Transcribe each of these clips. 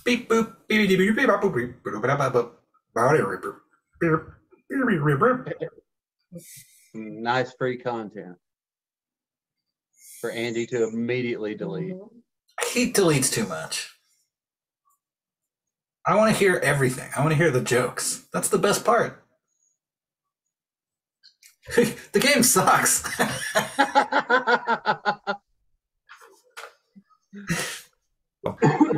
Beep boop. Beep beep beep beep boop beep boop boop boop boop. Nice free content for Andy to immediately delete. He deletes too much. I want to hear everything. I want to hear the jokes. That's the best part. The game sucks.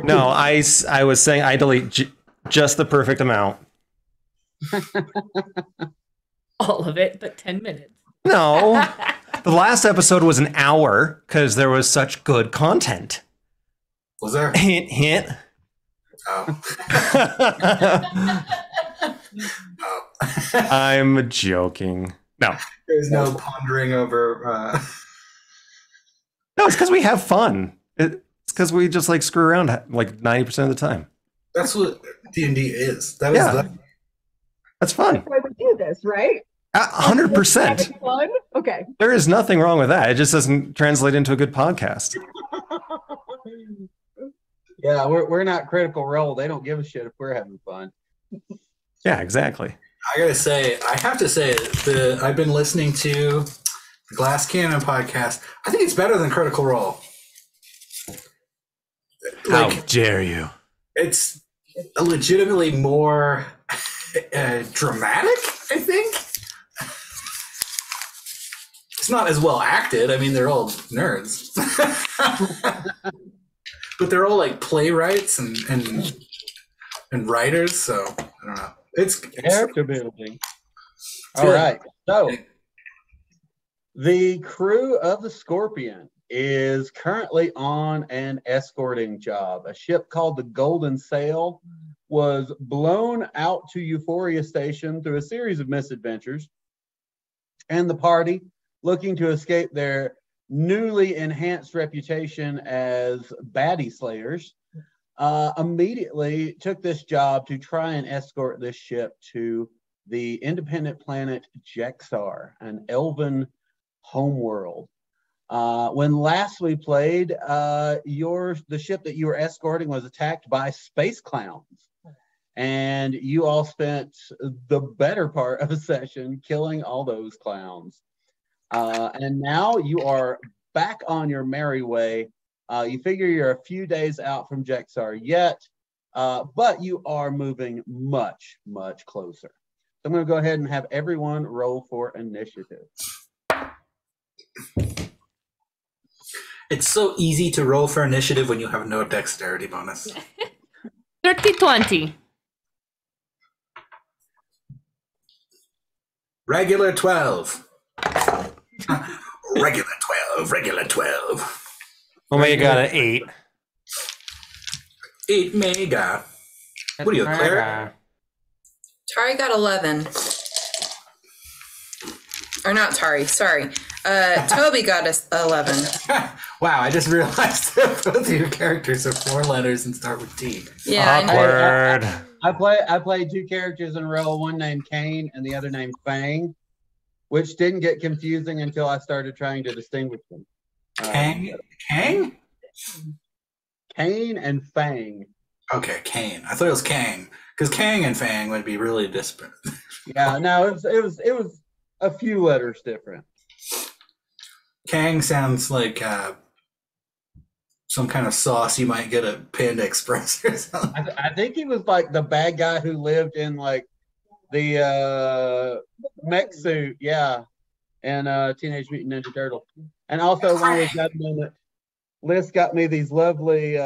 No, I was saying I delete just the perfect amount. All of it, but 10 minutes. No, the last episode was an hour because there was such good content. Was there? Hint, hint. Oh. I'm joking. No. There's no pondering over. No, it's because we have fun. It's because we just like screw around like 90% of the time. That's what D&D is. That is that's fun. That's why we do this, right? 100%. Fun? Okay. There is nothing wrong with that. It just doesn't translate into a good podcast. Yeah, we're not Critical Role. They don't give a shit if we're having fun. Yeah, exactly. I have to say, I've been listening to the Glass Cannon podcast. I think it's better than Critical Role. How dare you? It's legitimately more dramatic, I think. It's not as well acted. I mean, they're all nerds. But they're all like playwrights and writers, so I don't know. It's character building. All right. So the crew of the Scorpion is currently on an escorting job. A ship called the Golden Sail was blown out to Euphoria Station through a series of misadventures, and the party, looking to escape their newly enhanced reputation as baddie slayers, immediately took this job to try and escort this ship to the independent planet Jexar, an elven homeworld. When last we played, the ship that you were escorting was attacked by space clowns, and you all spent the better part of a session killing all those clowns. And now you are back on your merry way. You figure you're a few days out from Jexar yet, but you are moving much, much closer. So I'm going to go ahead and have everyone roll for initiative. It's so easy to roll for initiative when you have no dexterity bonus. 30-20. Regular 12. Regular 12. Omega got an 8. 8 mega. What are you, a cleric? Tari got 11. Or not Tari, sorry. Toby got 11. Wow, I just realized that both of your characters are 4 letters and start with T. Yeah, awkward. I played 2 characters in a row, one named Kane and the other named Fang, which didn't get confusing until I started trying to distinguish them. Kang? Kane and Fang. Okay, Kane. I thought it was Kang, because Kang and Fang would be really disparate. Yeah, no, it was a few letters different. Kang sounds like some kind of sauce you might get at Panda Express or something. I think he was like the bad guy who lived in like the mech suit, yeah, and Teenage Mutant Ninja Turtle. And also when we got a minute, Liz got me these lovely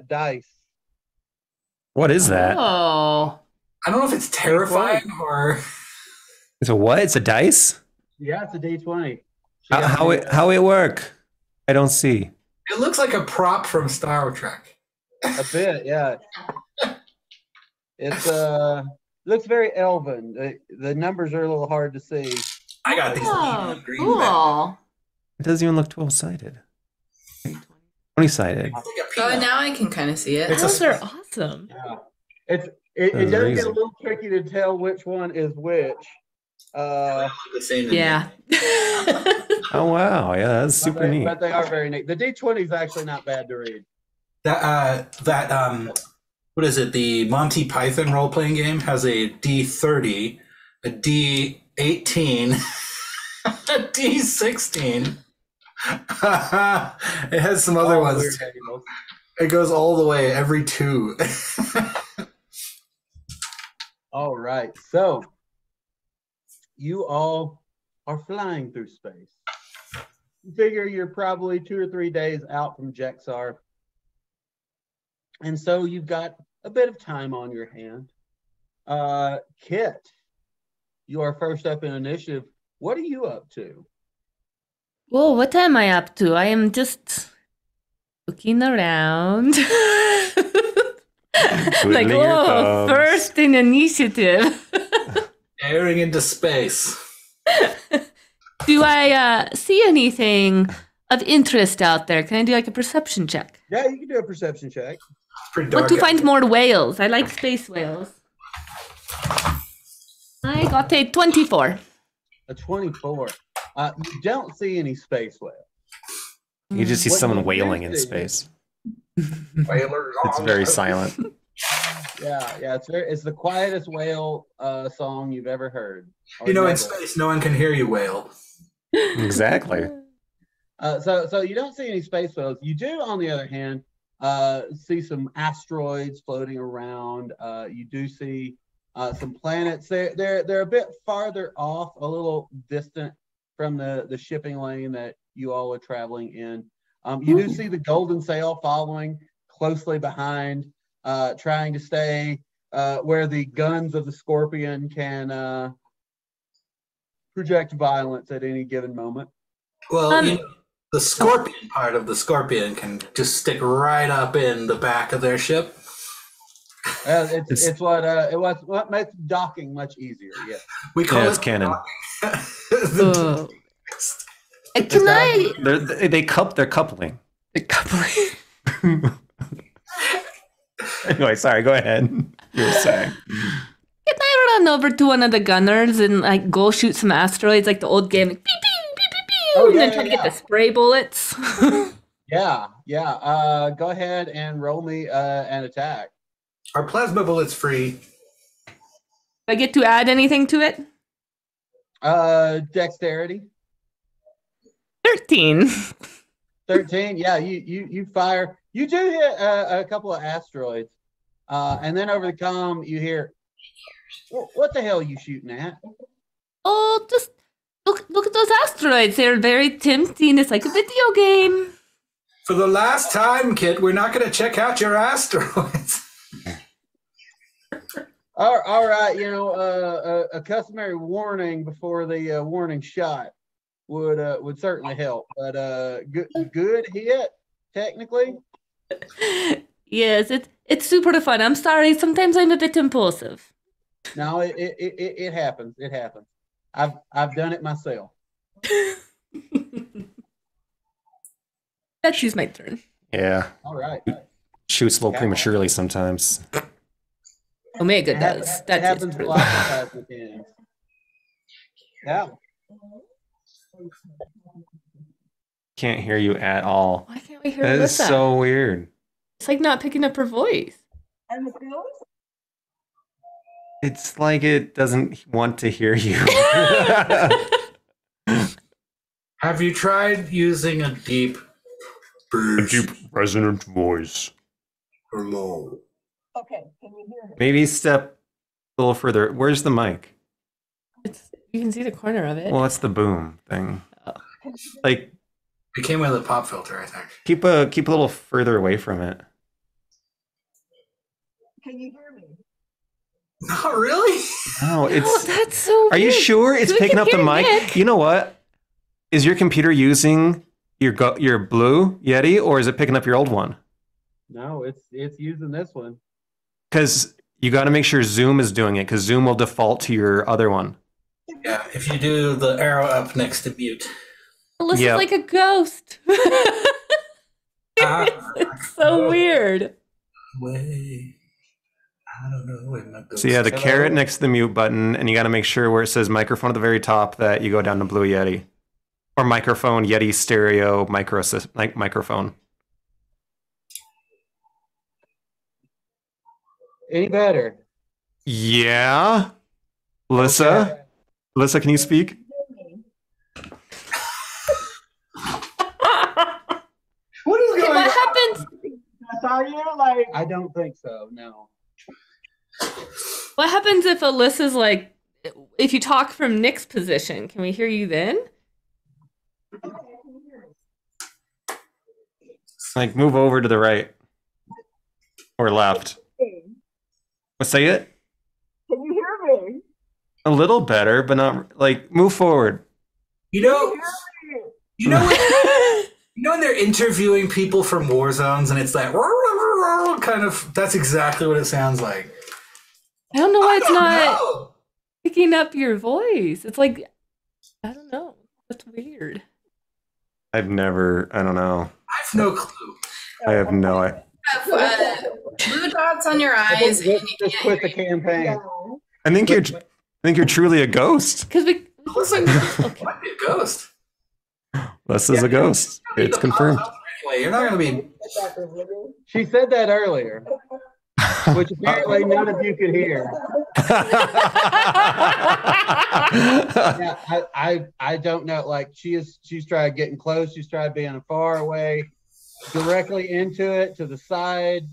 dice. What is that? Oh. I don't know if it's terrifying or... It's a what? It's a dice? Yeah, it's a D20. How it work? I don't see. It looks like a prop from Star Trek. A bit, yeah. It's looks very elven. The numbers are a little hard to see. I got these Oh, green cool. It doesn't even look 12-sided. 20-sided. Oh, now I can kind of see it. Those are awesome. Yeah. It does Amazing. get a little tricky to tell which one is which. The same Yeah. Oh wow, yeah, that's super neat. But they are very neat. The D20 is actually not bad to read. That what is it? The Monty Python role playing game has a D30, a D18, a D16. It has some other ones. Weird handles. It goes all the way every two. All right. So you all are flying through space. You figure you're probably 2 or 3 days out from Jexar. And so you've got a bit of time on your hand. Kit, you are first up in initiative. What are you up to? Whoa, what am I up to? I am just looking around. Like, Twiddling your whoa, thumbs. first in initiative. Airing into space. Do I see anything of interest out there? Can I do like a perception check? Yeah, you can do a perception check. It's pretty I dark. want to find more whales. I like space whales. I got a 24. A 24. You don't see any space whales. You just see What someone you do wailing in see- space. Whalers It's on very the- silent. Yeah, it's the quietest whale song you've ever heard. Or You know, in never. space, no one can hear you wail. Exactly. So you don't see any space whales. You do, on the other hand, see some asteroids floating around. You do see some planets. They're a bit farther off, a little distant from the shipping lane that you all are traveling in. You do see the Golden Sail following closely behind, trying to stay where the guns of the Scorpion can project violence at any given moment. Well, you know, the scorpion part of the Scorpion can just stick right up in the back of their ship. It's what makes docking much easier. Yeah. We call Yeah, it it's canon. Oh. Can I? They're coupling. Anyway, sorry, go ahead. You were saying. Can I run over to one of the gunners and like go shoot some asteroids like the old game? Like, pew, pew, pew, pew, pew, Oh, and yeah, then try to get the spray bullets. Yeah. Go ahead and roll me an attack. Are plasma bullets free? Do I get to add anything to it? Dexterity. 13. 13. Yeah, you fire. You do hit a couple of asteroids, and then over the comm you hear, "What the hell are you shooting at?" Oh, just look at those asteroids. They're very tempting. It's like a video game. For the last time, Kit, we're not going to check out your asteroids. All right, you know, a customary warning before the warning shot would certainly help. But good hit, technically. Yes, it's super fun. I'm sorry. Sometimes I'm a bit impulsive. No, it happens. It happens. I've done it myself. That's my turn. Yeah. All right. Shoots a little prematurely sometimes. Omega It does. happens, That's it happens true. a lot of times with games. Yeah. Can't hear you at all. Why can't we hear That is Alyssa? so weird. It's like not picking up her voice. And the ghost? It's like it doesn't want to hear you. Have you tried using a deep bass resonant voice. or low? Okay, can you hear me? Maybe step a little further. Where's the mic? You can see the corner of it. Well, that's the boom thing. Like, It came with a pop filter, I think. keep a little further away from it. Can you hear me? Not really. No, Oh, it's. that's so Are you weird. sure it's We picking can up the hear mic? Nick. You know what? Is your computer using your blue Yeti, or is it picking up your old one? No, it's using this one. Because you got to make sure Zoom is doing it, because Zoom will default to your other one. Yeah, if you do the arrow up next to mute. Alyssa's Yep. like a ghost. Ah. It's so weird. Way. I don't know where my ghost. So yeah, the Hello? caret next to the mute button, and you got to make sure where it says microphone at the very top that you go down to Blue Yeti, or microphone Yeti stereo microphone. Any better? Yeah. Alyssa? Alyssa, can you speak? What is going What on? happens? Are you like? I don't think so. No. What happens if Alyssa's like, if you talk from Nick's position, can we hear you then? Like, move over to the right or left. Say it. Can you hear me? A little better, but not like move forward. You know, Can you hear me? you know when, you know when they're interviewing people from war zones and it's like kind of. That's exactly what it sounds like. I don't know why it's not No. picking up your voice. It's like, I don't know. That's weird. I don't know. I have no clue. I have no idea. Have, blue dots on your eyes. Let's just quit the campaign. I think you're truly a ghost. Because we. Listen, Okay. might be a ghost. This is a ghost. It's confirmed. Anyway, you're not going to be. She said that earlier, which apparently none of you could hear. Yeah, I don't know. Like she's tried getting close. She's tried being far away, directly into it, to the side.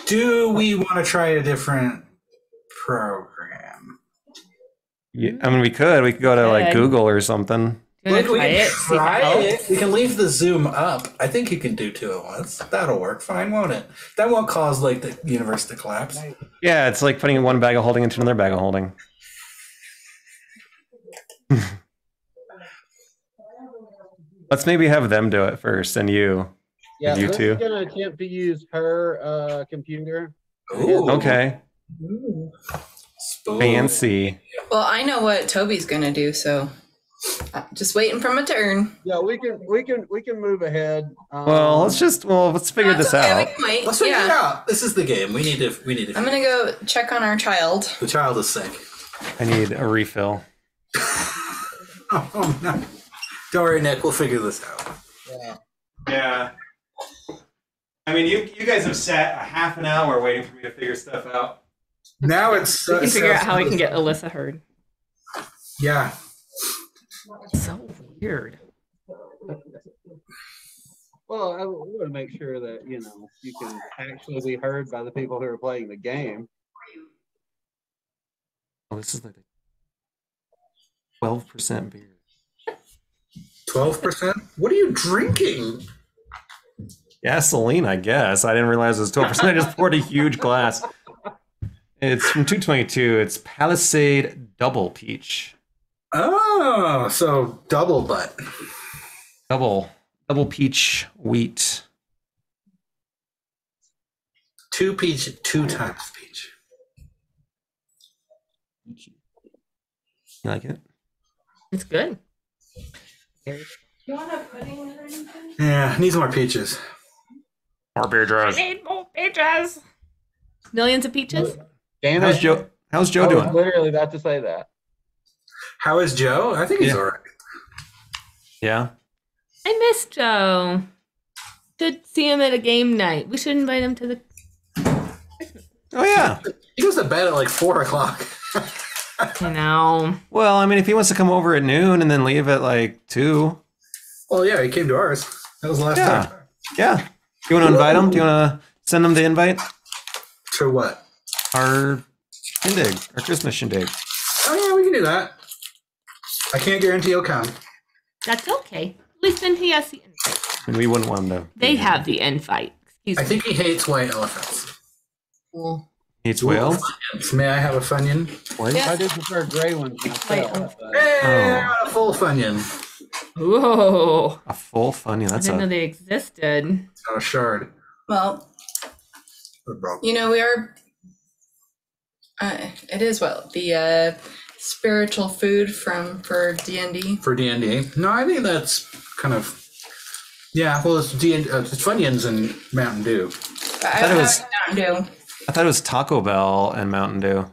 Do we want to try a different program? Yeah, I mean, we could go to like Good. Google or something. You wanna We try can it? See if try helps? it. We can leave the Zoom up. I think you can do two at once. That'll work fine, won't it? That won't cause like the universe to collapse. Yeah, it's like putting one bag of holding into another bag of holding. Let's maybe have them do it first, and you. Yeah, You Liz too. is gonna attempt to use her computer. Ooh. Okay. Spoon. Fancy. Well, I know what Toby's gonna do, so just waiting for my turn. Yeah, we can move ahead. Well, let's figure That's this okay, out. We can wait. Let's figure it Yeah, out. This is the game. We need to. I'm gonna go check on our child. The child is sick. I need a refill. Oh no! Don't worry, Nick. We'll figure this out. Yeah. I mean, you guys have sat a half an hour waiting for me to figure stuff out. Now it's. We can figure out how we can get Alyssa heard. Yeah. So weird. Well, I want to make sure that you can actually be heard by the people who are playing the game. Oh, this is like 12% beer. 12%. What are you drinking? Gasoline, I guess. I didn't realize it was 12%. I just poured a huge glass. It's from 222. It's Palisade Double Peach. Oh, so double butt. Double peach wheat. 2 peach, 2 times peach. You like it? It's good. You want a pudding or anything? Yeah, needs more peaches. More beer draws. Need more peaches. Millions of peaches? Damn How's it! Joe? How's I Joe was doing? literally about to say that. How is Joe? I think he's Yeah. all right. Yeah. I miss Joe. Should see him at a game night. We should invite him to the. Oh yeah. He goes to bed at like 4 o'clock. You know. Well, I mean, if he wants to come over at noon and then leave at like 2. Well, yeah, he came to ours. That was the last Yeah. time. Yeah. You want to invite him? Do you want to send him the invite? To what? Our shindig, our Christmas shindig. Oh, yeah, we can do that. I can't guarantee he'll come. That's okay. At least then he has the invite. And we wouldn't want him to. They have the invite. Excuse I me. think he hates white elephants. Cool. Eats whales. May I have a Funyun? What? Yeah. I do prefer gray ones myself. but- Hey, I got a full Funyun. Whoa. A full funny. I That's didn't know a. they existed. Not a shard. Well, Bro. we are. It is the spiritual food for DND. For D&D. No, I think that's kind of... Yeah, well, it's it's Funyuns and Mountain Dew. I thought it have was- Mountain Dew. I thought it was Taco Bell and Mountain Dew.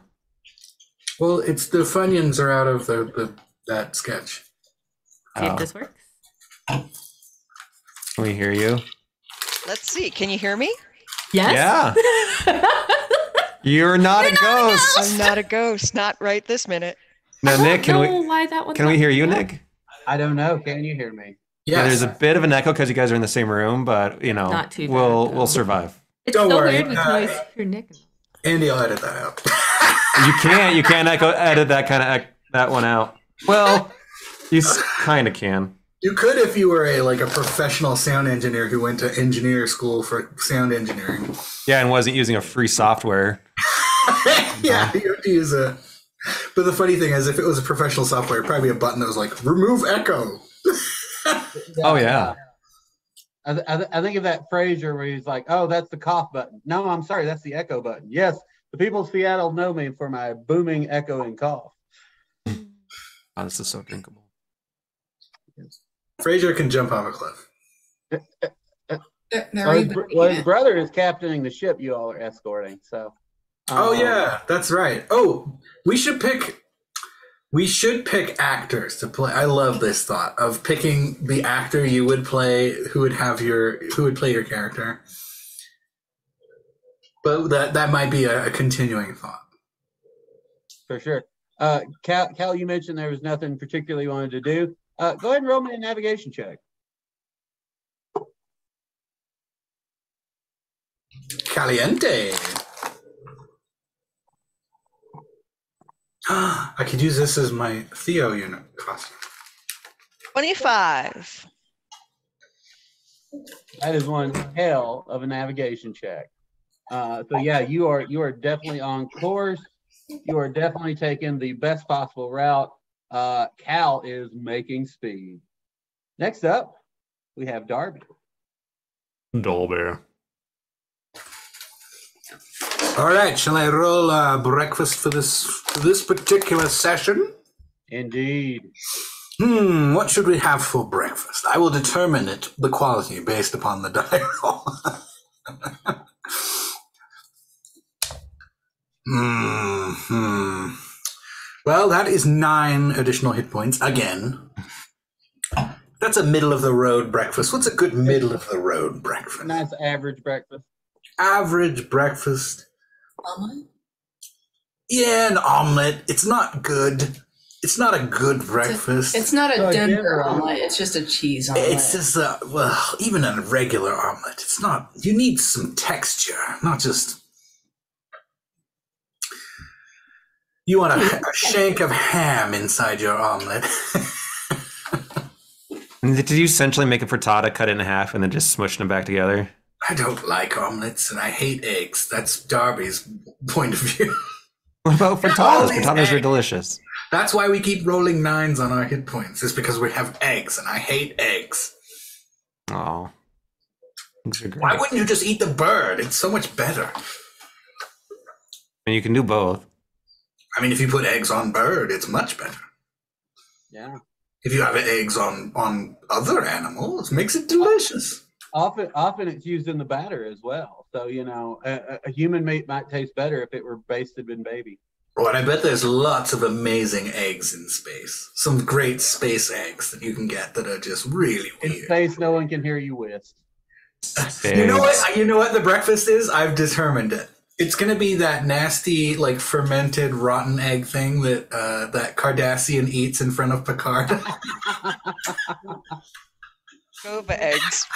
Well, it's the Funyuns are out of that sketch. See Oh. if this works. Can we hear you? Let's see. Can you hear me? Yes? Yeah. You're not a ghost. I'm not a ghost. Not right this minute. Now, Nick, Can why that one can we hear you, Nick? I don't know. Can you hear me? Yeah, Yes. there's a bit of an echo because you guys are in the same room, but Not too bad, we'll though. survive. It's Don't so worry, weird. We can always hear Nick. Andy, I'll edit that out. You can't edit that one out. Well, you kind of can. You could if you were a professional sound engineer who went to engineer school for sound engineering. Yeah, and wasn't using a free software. Yeah, you have to use a. But the funny thing is, if it was a professional software, it'd probably be a button that was like remove echo. Oh yeah. I think of that Frasier where he's like, "Oh, that's the cough button." No, I'm sorry, that's the echo button. Yes, the people of Seattle know me for my booming echo and cough. Oh, this is so drinkable. Fraser can jump off a cliff. His brother is captaining the ship you all are escorting. So. Oh yeah, that's right. Oh, we should pick actors to play. I love this thought of picking the actor you would play, who would play your character. But that might be a continuing thought. For sure. Cal, you mentioned there was nothing particularly you wanted to do. Go ahead and roll me a navigation check. Caliente. I could use this as my Theo unit costume. 25. That is one hell of a navigation check. So yeah, you are definitely on course. You are definitely taking the best possible route. Cal is making speed. Next up, we have Darby. Dolbear. All right, shall I roll breakfast for this particular session? Indeed. What should we have for breakfast? I will determine the quality based upon the die roll. Well, that is 9 additional hit points again. That's a middle of the road breakfast. What's a good middle of the road breakfast? Nice average breakfast. Average breakfast. Omelet? Yeah, an omelet. It's not good. It's not a good breakfast. It's not a Denver Denver. omelet. It's just a cheese omelet. It's just even a regular omelet. It's not. You need some texture, not just. You want a shank of ham inside your omelet. Did you essentially make a frittata, cut it in half, and then just smush them back together? I don't like omelets and I hate eggs. That's Darby's point of view. What about frittatas? Frittatas are delicious. That's why we keep rolling 9s on our hit points. It's because we have eggs and I hate eggs. Oh, eggs are great. Why wouldn't you just eat the bird? It's so much better. And you can do both. I mean, if you put eggs on bird, it's much better. Yeah. If you have eggs on other animals, it makes it delicious. Often it's used in the batter as well. So, a human meat might taste better if it were basted in baby. Oh, and I bet there's lots of amazing eggs in space. Some great space eggs that you can get that are just really In weird. space, no one can hear you whisk. You know what? You know what the breakfast is? I've determined it. It's gonna be that nasty, fermented, rotten egg thing that Cardassian eats in front of Picard. Gova eggs.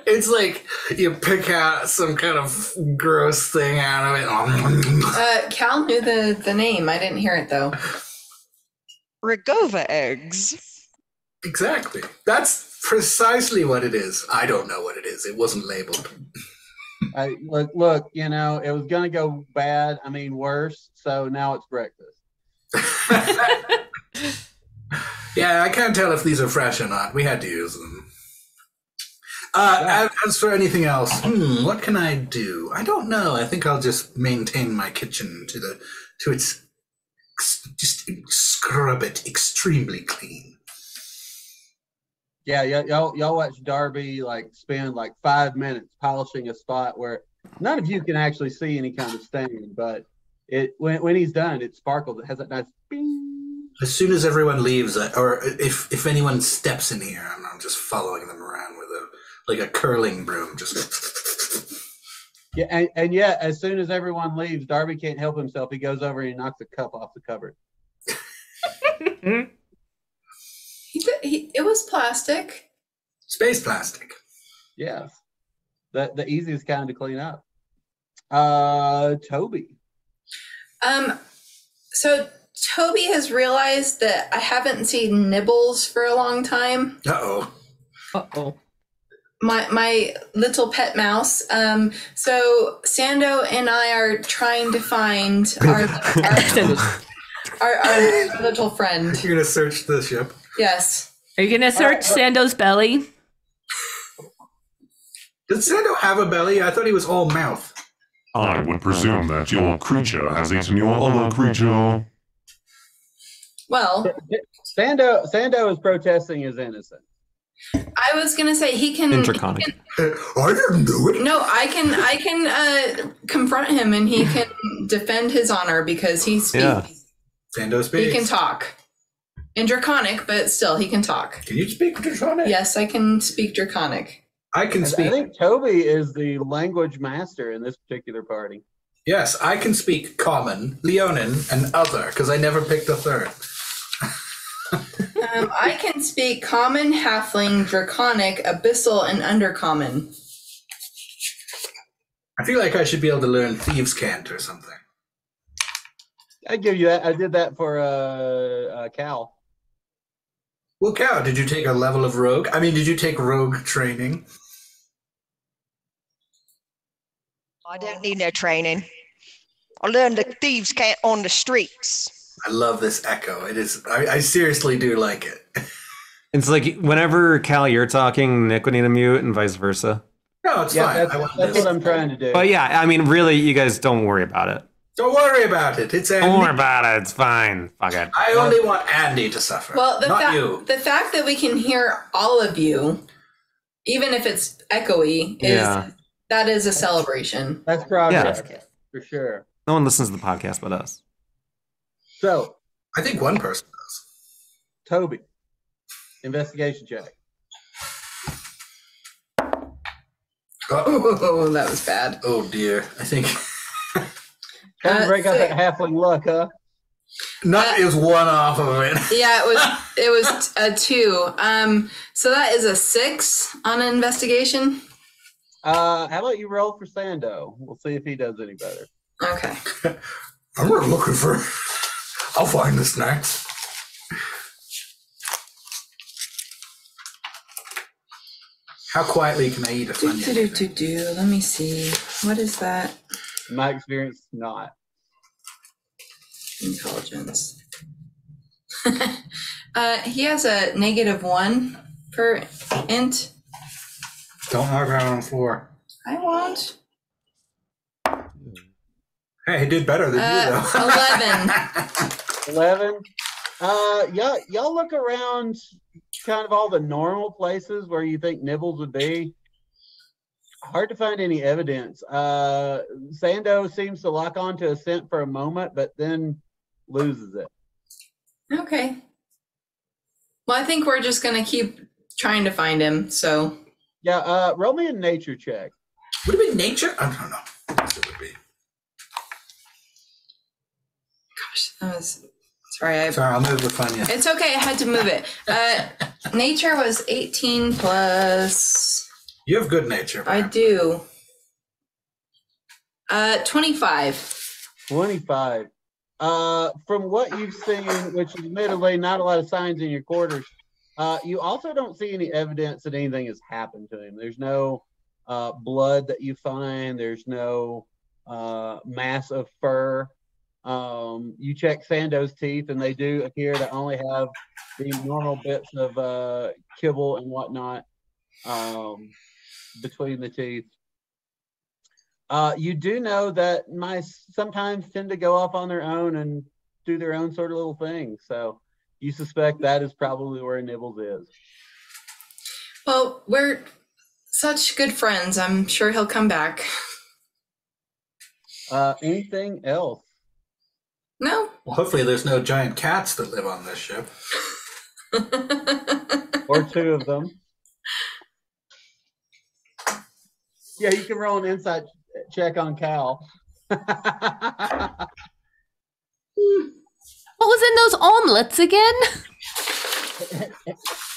It's like you pick out some kind of gross thing out of it. Cal knew the name. I didn't hear it though. Regova eggs. Exactly. That's precisely what it is. I don't know what it is. It wasn't labeled. Look, it was going to go bad. I mean, worse. So now it's breakfast. Yeah, I can't tell if these are fresh or not. We had to use them. As for anything else, what can I do? I don't know. I think I'll just maintain my kitchen to its just scrub it extremely clean. Yeah, y'all watch Darby spend 5 minutes polishing a spot where none of you can actually see any kind of stain, but when he's done, it sparkles. It has that nice bing. As soon as everyone leaves, or if anyone steps in here, I'm just following them around with a curling broom. Just Yeah, and yet, as soon as everyone leaves, Darby can't help himself. He goes over and he knocks the cup off the cupboard. It was plastic. Space plastic. Yes. The easiest kind to clean up. Toby. So Toby has realized that I haven't seen Nibbles for a long time. Uh-oh. Uh-oh. My little pet mouse. So Sando and I are trying to find our little friend. You're going to search the ship? Yes. Are you gonna search Sando's belly? Does Sando have a belly? I thought he was all mouth. I would presume that your creature has eaten your other creature. Well, Sando is protesting his innocence. I was gonna say he can. Interconic. I didn't do it. No, I can confront him and he can defend his honor because he speaks. Yeah. Sando speaks. He can talk. In Draconic, but still, he can talk. Can you speak Draconic? Yes, I can speak Draconic. I can speak. I think Toby is the language master in this particular party. Yes, I can speak Common, Leonin, and Other, because I never picked a third. I can speak Common, Halfling, Draconic, Abyssal, and Undercommon. I feel like I should be able to learn Thieves' Cant or something. I'd give you that. I did that for Cal. Well, Cow, did you take a level of Rogue? I mean, did you take Rogue training? I don't need no training. I learned the thieves can't on the streets. I love this echo. It is. I seriously do like it. It's like whenever Cal, you're talking, Nick would need to mute, and vice versa. No, it's fine. That's what I'm trying to do. But yeah, I mean, really, you guys don't worry about it. Don't worry about it. It's Andy. Don't worry about it. It's fine. Fuck it. I only want Andy to suffer. Well, not you. The fact that we can hear all of you, even if it's echoey, that is a celebration. That's progress, for sure. No one listens to the podcast but us. So, I think one person does. Toby, investigation check. Oh, that was bad. Oh dear. I think. Trying to break out that halfling luck, huh? It was one off of it. Yeah, it was a 2. So that is a 6 on an investigation. How about you roll for Sando? We'll see if he does any better. Okay. I'm not looking for. I'll find the snacks. How quietly can I eat a Funyun? Let me see. What is that? In my experience, not. Intelligence. He has a -1 for int. Don't knock out on the floor. I won't. Hey, he did better than you, though. 11. 11. Y'all look around kind of all the normal places where you think Nibbles would be. Hard to find any evidence. Sando seems to lock onto a scent for a moment, but then loses it. Okay. Well, I think we're just going to keep trying to find him, so. Yeah, roll me a nature check. Would it be nature? I don't know. I guess it would be. Gosh, that was. Sorry, I'll move the Funyun. It's okay, I had to move it. Nature was 18 plus. You have good nature. I do. 25. 25. From what you've seen, which is admittedly not a lot of signs in your quarters, you also don't see any evidence that anything has happened to him. There's no blood that you find. There's no mass of fur. You check Sando's teeth, and they do appear to only have the normal bits of kibble and whatnot between the teeth. You do know that mice sometimes tend to go off on their own and do their own sort of little things. So you suspect that is probably where Nibbles is. Well, we're such good friends. I'm sure he'll come back. Anything else? No. Well, hopefully there's no giant cats that live on this ship. Or 2 of them. Yeah, you can roll an insight check on Cal. What was in those omelets again?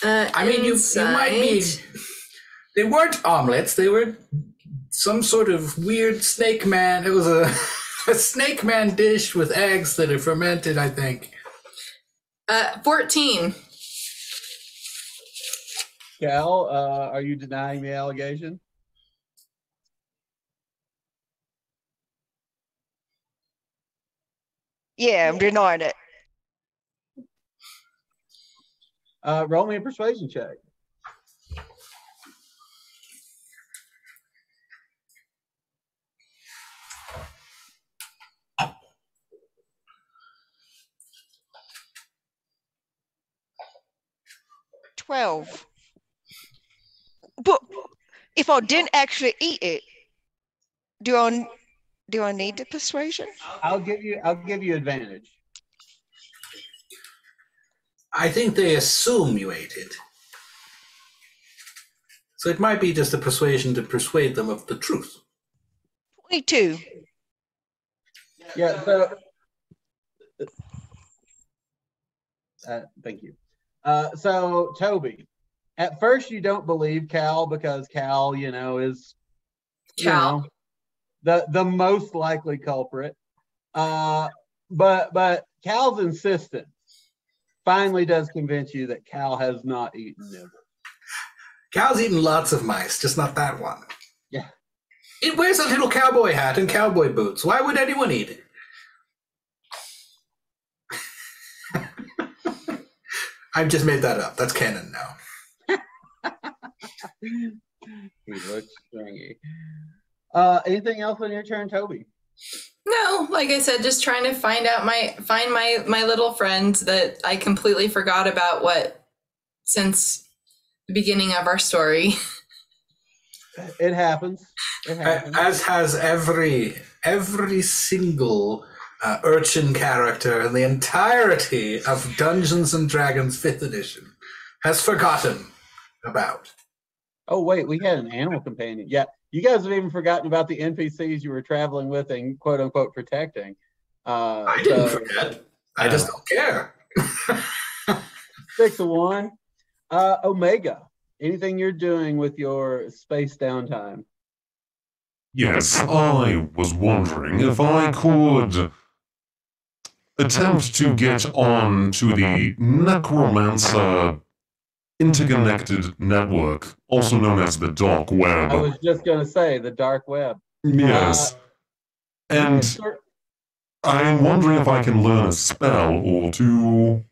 I mean, you might be. They weren't omelets. They were some sort of weird snake man. It was a snake man dish with eggs that are fermented, I think. 14. Cal, are you denying the allegation? Yeah, I'm denying it. Roll me a persuasion check. $12. But if I didn't actually eat it, do I need the persuasion? I'll give you advantage. I think they assume you ate it. So it might be just a persuasion to persuade them of the truth. 22. Yeah, so thank you. So Toby, at first you don't believe Cal because Cal, is the most likely culprit. But Cal's insistence finally does convince you that Cal has not eaten liver. Cal's eaten lots of mice, just not that one. Yeah. It wears a little cowboy hat and cowboy boots. Why would anyone eat it? I've just made that up. That's canon now. He looks stringy. Anything else on your turn, Toby? No, like I said, just trying to find my little friends that I completely forgot about since the beginning of our story. It happens. It happens. As has every single urchin character in the entirety of Dungeons and Dragons 5th edition has forgotten about. Oh, wait, we had an animal companion. Yeah, you guys have even forgotten about the NPCs you were traveling with and quote unquote protecting. I didn't forget. I just don't care. 6 of 1. Omega, anything you're doing with your space downtime? Yes, I was wondering if I could attempt to get on to the Necromancer Interconnected Network, also known as the Dark Web. I was just going to say the dark web. Yes. And I'm wondering if I can learn a spell or two.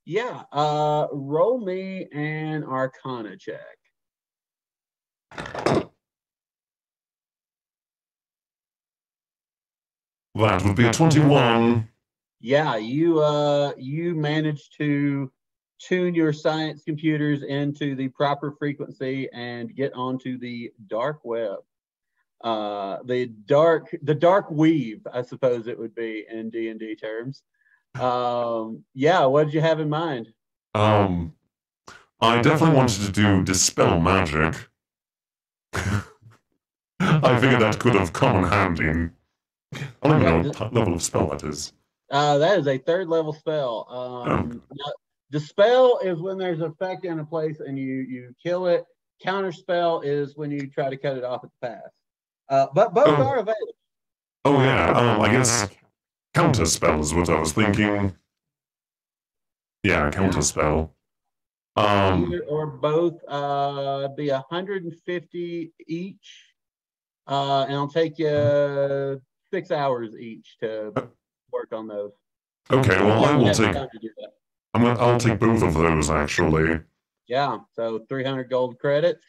Yeah, roll me an Arcana check. That would be a 21. Yeah, you managed to tune your science computers into the proper frequency and get onto the dark web. The dark weave, I suppose it would be in D&D terms. Yeah, what did you have in mind? I definitely wanted to do Dispel Magic. I figured that could have come in handy. I don't know what level of spell that is. That is a 3rd level spell. Dispel is when there's an effect in a place and you kill it. Counterspell is when you try to cut it off at the pass. But both are available. Oh yeah, I guess Counterspell is what I was thinking. Yeah, Counterspell. Either or both be 150 each. And it'll take you 6 hours each to work on those. Okay, well, I will take. Time to do that. I'll take both of those actually. Yeah, so 300 gold credits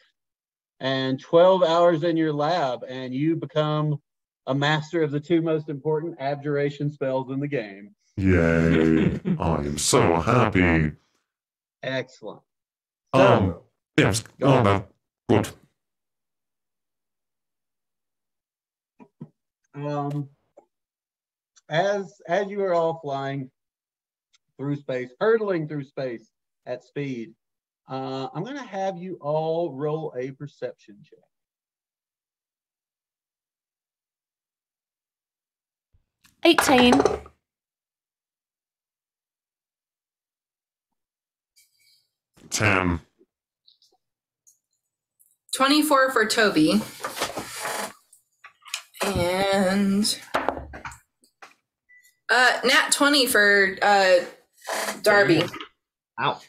and 12 hours in your lab, and you become a master of the 2 most important abjuration spells in the game. Yay! I am so happy. Excellent. So, yes. Good. As you are all flying through space, hurtling through space at speed, I'm going to have you all roll a perception check. 18. 10. 24 for Toby. And nat 20 for Darby. Ow.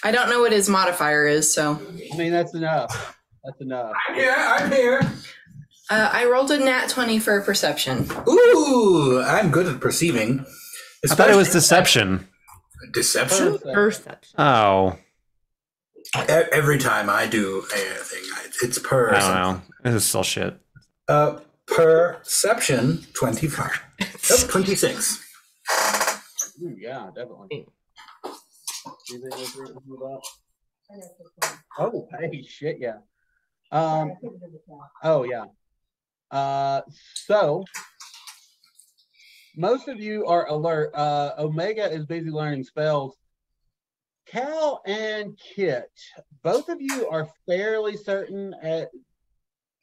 I don't know what his modifier is, so. I mean, that's enough. That's enough. I'm here. I rolled a nat 20 for perception. Ooh, I'm good at perceiving. I thought it was deception. Deception? Perception. Oh, Every time I do a thing, it's per. I don't know. This is still shit. Perception 25. Oh, 26. Ooh, yeah, definitely. Oh, hey, shit, yeah. Oh, yeah. So, most of you are alert. Omega is busy learning spells. Cal and Kit, both of you are fairly certain at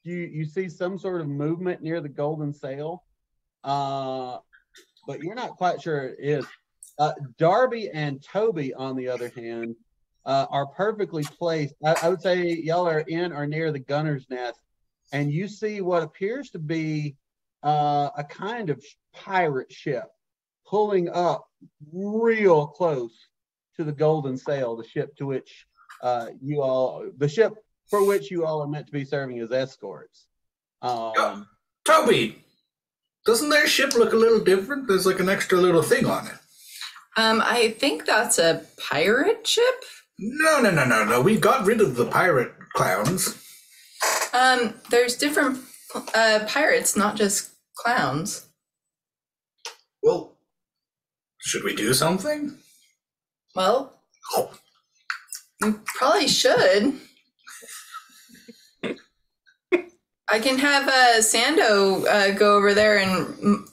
you see some sort of movement near the golden sail, but you're not quite sure it is. Darby and Toby, on the other hand, are perfectly placed. I would say y'all are in or near the gunner's nest, and you see what appears to be a kind of pirate ship pulling up real close to the golden sail, the ship to which the ship for which you all are meant to be serving as escorts. Toby, doesn't their ship look a little different? There's like an extra little thing on it. I think that's a pirate ship. No. We got rid of the pirate clowns. There's different pirates, not just clowns. Well, should we do something? Well, we probably should. I can have Sando go over there and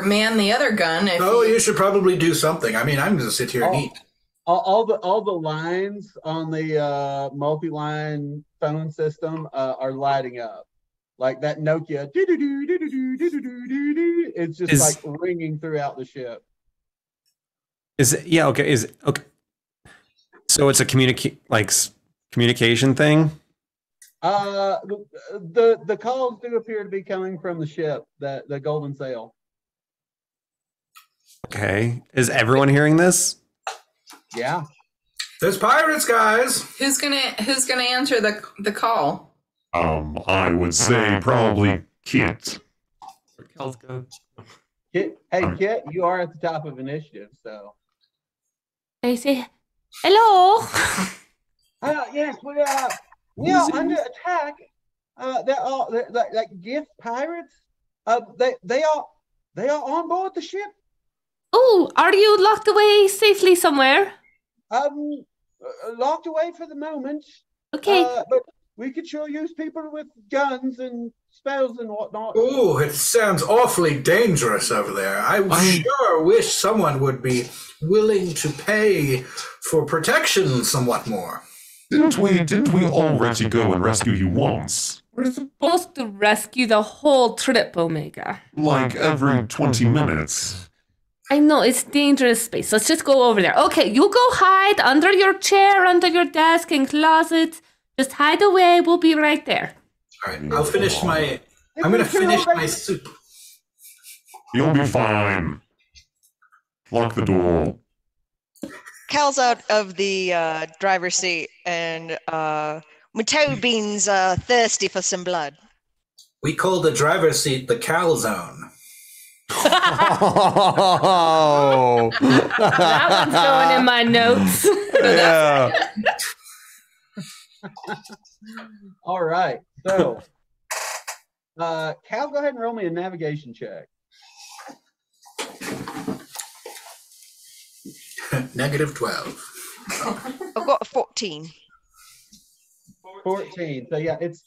man the other gun. You should probably do something. I mean, I'm going to sit here and eat. All the lines on the multi-line phone system are lighting up, like that Nokia. It's just like ringing throughout the ship. Okay. So it's a communication thing. The calls do appear to be coming from the ship, the golden sail. Okay. Is everyone hearing this? Yeah. There's pirates, guys. Who's gonna answer the call? I would say probably Kit. Kit, hey, Kit, you are at the top of initiative, so. They say, hello. Yes, we are under attack. They're like gift pirates. They are on board the ship. Oh, are you locked away safely somewhere? Locked away for the moment. Okay. But we could sure use people with guns and spells and whatnot. Oh, it sounds awfully dangerous over there. I sure wish someone would be willing to pay for protection somewhat more. Didn't we already go and rescue you once? We're supposed to rescue the whole trip, Omega. Like every 20 minutes. I know, it's dangerous space. Let's just go over there. Okay, you go hide under your chair, under your desk, in closet. Just hide away. We'll be right there. All right, I'm going to finish my soup. You'll be fine. Lock the door. Cal's out of the driver's seat, and Toby's thirsty for some blood. We call the driver's seat the cow zone. Oh, That one's going in my notes. yeah. All right, so Cal, go ahead and roll me a navigation check. -12. I've got a 14. 14. So yeah, it's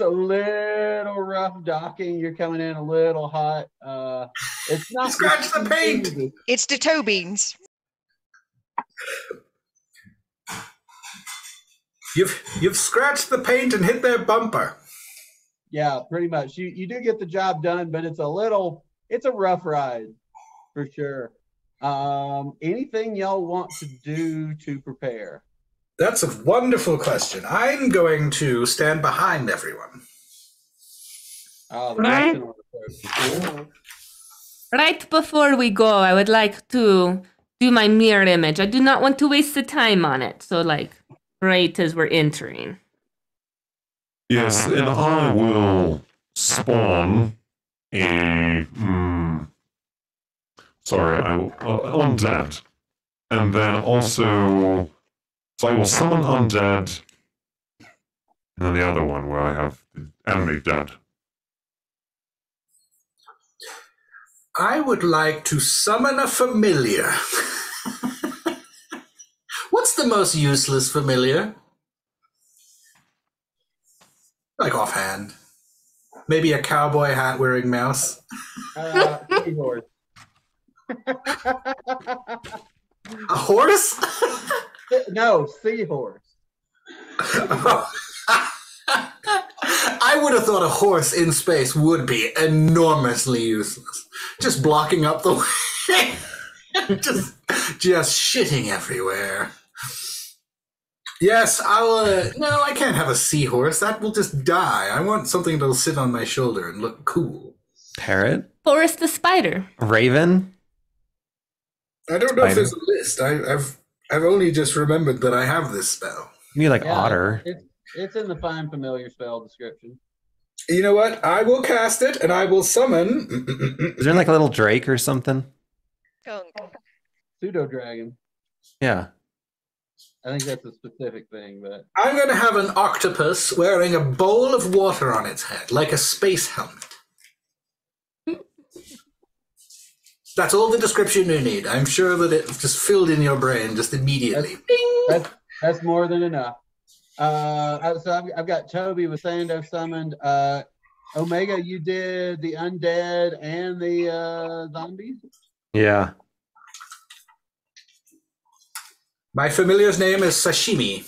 a little rough docking. You're coming in a little hot. It's not Scratch the paint. It's the Toby's. You've scratched the paint and hit their bumper. Yeah, pretty much. You do get the job done, but it's a rough ride for sure. Anything y'all want to do to prepare? That's a wonderful question. I'm going to stand behind everyone. Oh, the Right. Western order approach. Right before we go, I would like to do my mirror image. I do not want to waste the time on it. So, like, right as we're entering. Yes, and I will spawn a. Sorry, I will. Undead. And then also. So I will summon undead. And then the other one where I have the enemy dead. I would like to summon a familiar. What's the most useless familiar? Like offhand. Maybe a cowboy hat wearing mouse. Seahorse. A horse? No, seahorse. I would have thought a horse in space would be enormously useless. Just blocking up the way. just shitting everywhere. Yes, I'll. No, I can't have a seahorse. That will just die. I want something that'll sit on my shoulder and look cool. Parrot? Forrest the spider. Raven? I don't know if Spider. there's a list. I've only just remembered that I have this spell. You need like Yeah, otter. It's in the find familiar spell description. You know what? I will cast it and I will summon. Is there like a little drake or something? Skunk. Pseudo dragon. Yeah. I think that's a specific thing, but I'm going to have an octopus wearing a bowl of water on its head, like a space helmet. That's all the description you need. I'm sure that it just filled in your brain just immediately. that's more than enough. So I've got Toby with Sando summoned. Omega, you did the undead and the zombies. Yeah. My familiar's name is Sashimi.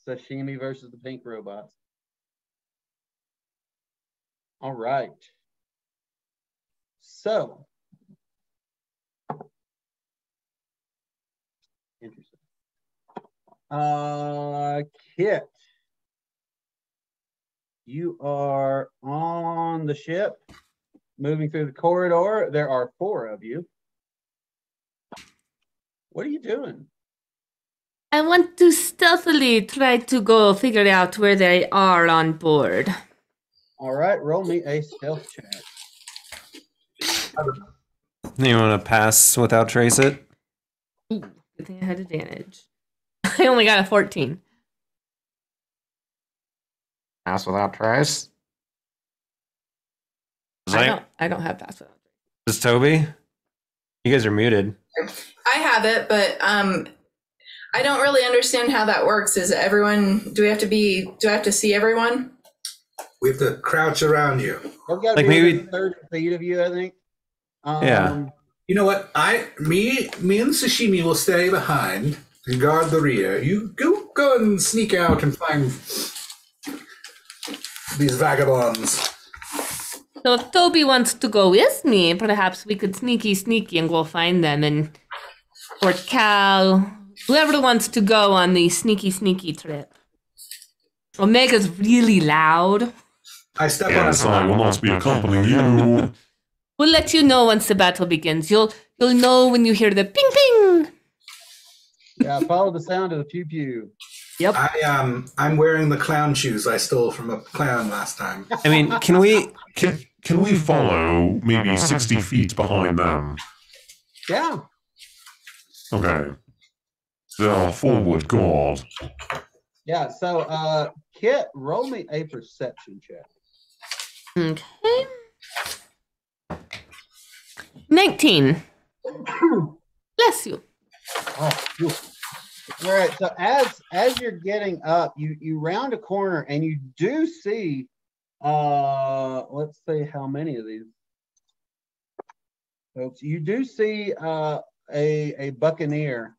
Sashimi versus the pink robots. All right. So, interesting. Kit, you are on the ship, moving through the corridor. There are 4 of you. What are you doing? I want to stealthily try to go figure out where they are on board. All right, roll me a stealth check. You want to pass without trace it? Ooh, good thing I had advantage. I only got a 14. Pass without trace? I don't have pass without trace. Is Toby? You guys are muted. I have it, but I don't really understand how that works. Is everyone? Do I have to see everyone? We have to crouch around you. I've got to Like be maybe- within 30 feet of you, I think. Yeah. You know what? Me and Sashimi will stay behind and guard the rear. You go and sneak out and find these vagabonds. So if Toby wants to go with me, perhaps we could sneaky and go find them. And or Cal, whoever wants to go on the sneaky trip. Omega's really loud. I step Yes, on I will not be accompanying you. We'll let you know once the battle begins. You'll know when you hear the ping ping. Yeah, follow the sound of the pew pew. Yep. I'm wearing the clown shoes I stole from a clown last time. I mean, can we... Can we follow maybe 60 feet behind them? Yeah. Okay. They're forward guard. Yeah, so Kit, roll me a perception check. Okay. 19. Bless you. Oh, phew. All right, so as you're getting up, you round a corner and you do see let's see how many of these folks. You do see a buccaneer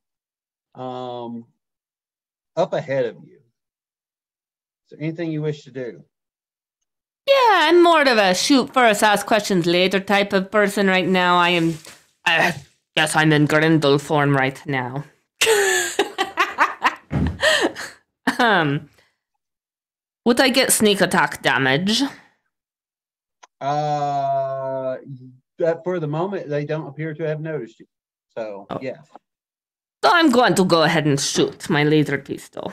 up ahead of you. Is there anything you wish to do? Yeah, I'm more of a shoot first, ask questions later type of person right now. I guess I'm in Grendel form right now. Would I get sneak attack damage? That for the moment, they don't appear to have noticed you. So, yes. So I'm going to go ahead and shoot my laser pistol.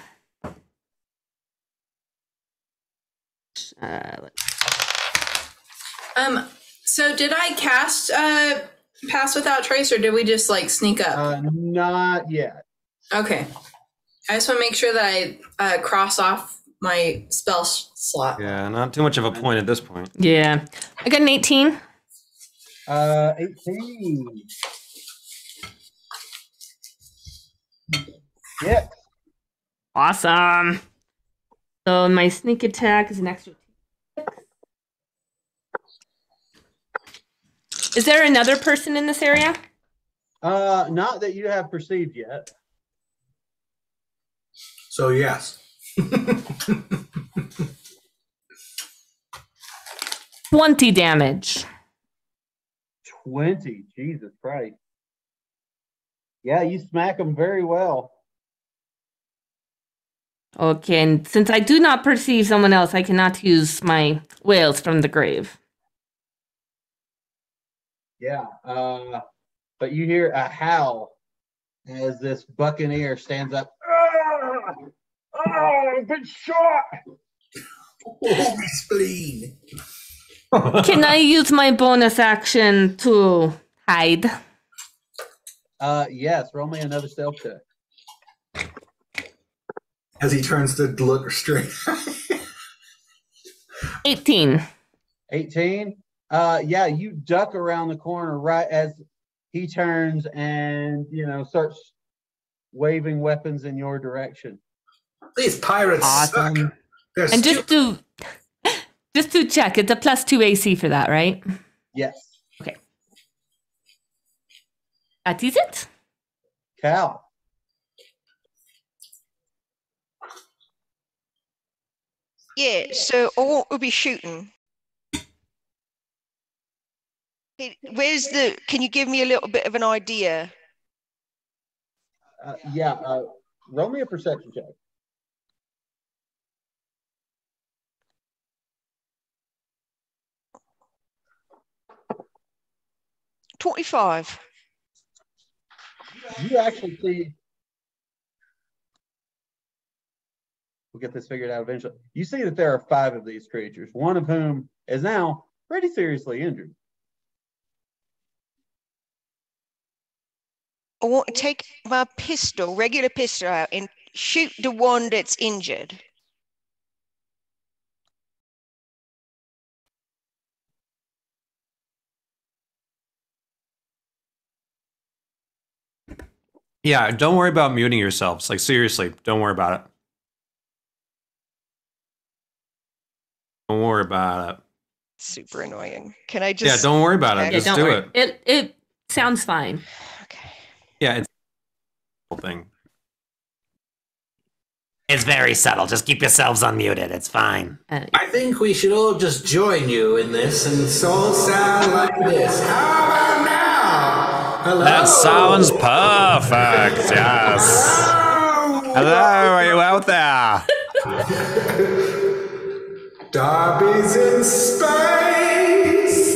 So did I cast Pass Without Trace, or did we just like sneak up? Not yet. Okay. I just want to make sure that I cross off my spell slot. Yeah, not too much of a point at this point. Yeah. I got an 18. 18. Yes. Awesome. So my sneak attack is an extra 6. Is there another person in this area? Not that you have perceived yet. So yes. 20 damage. 20. Jesus Christ. Yeah, you smack them very well. Okay, and since I do not perceive someone else, I cannot use my wails from the grave. Yeah. But you hear a howl as this buccaneer stands up. Oh, I've been shot. Oh, my spleen. Can I use my bonus action to hide? Yes, roll me another stealth check. As he turns to look straight. 18. 18. Yeah, you duck around the corner right as he turns and starts waving weapons in your direction. These pirates Awesome. suck. They're And just to check, it's a +2 AC for that, right? Yes. Okay. That is it. Cal. Yeah, so I want to be shooting. Hey, can you give me a little bit of an idea? Roll me a perception check. $25. You actually see. We'll get this figured out eventually. You see that there are 5 of these creatures, one of whom is now pretty seriously injured. I want to take my regular pistol out, and shoot the one that's injured. Yeah, don't worry about muting yourselves. Like, seriously, don't worry about it. Don't worry about it. Super annoying. Can I just... Yeah, don't worry about it. Yeah, Just do worry. it. It sounds fine. Okay. Yeah, it's a thing. It's very subtle. Just keep yourselves unmuted. It's fine. I think we should all just join you in this and all sound like this. How about now? Hello? That sounds perfect. Yes. Hello, are you out there? Darby's in space.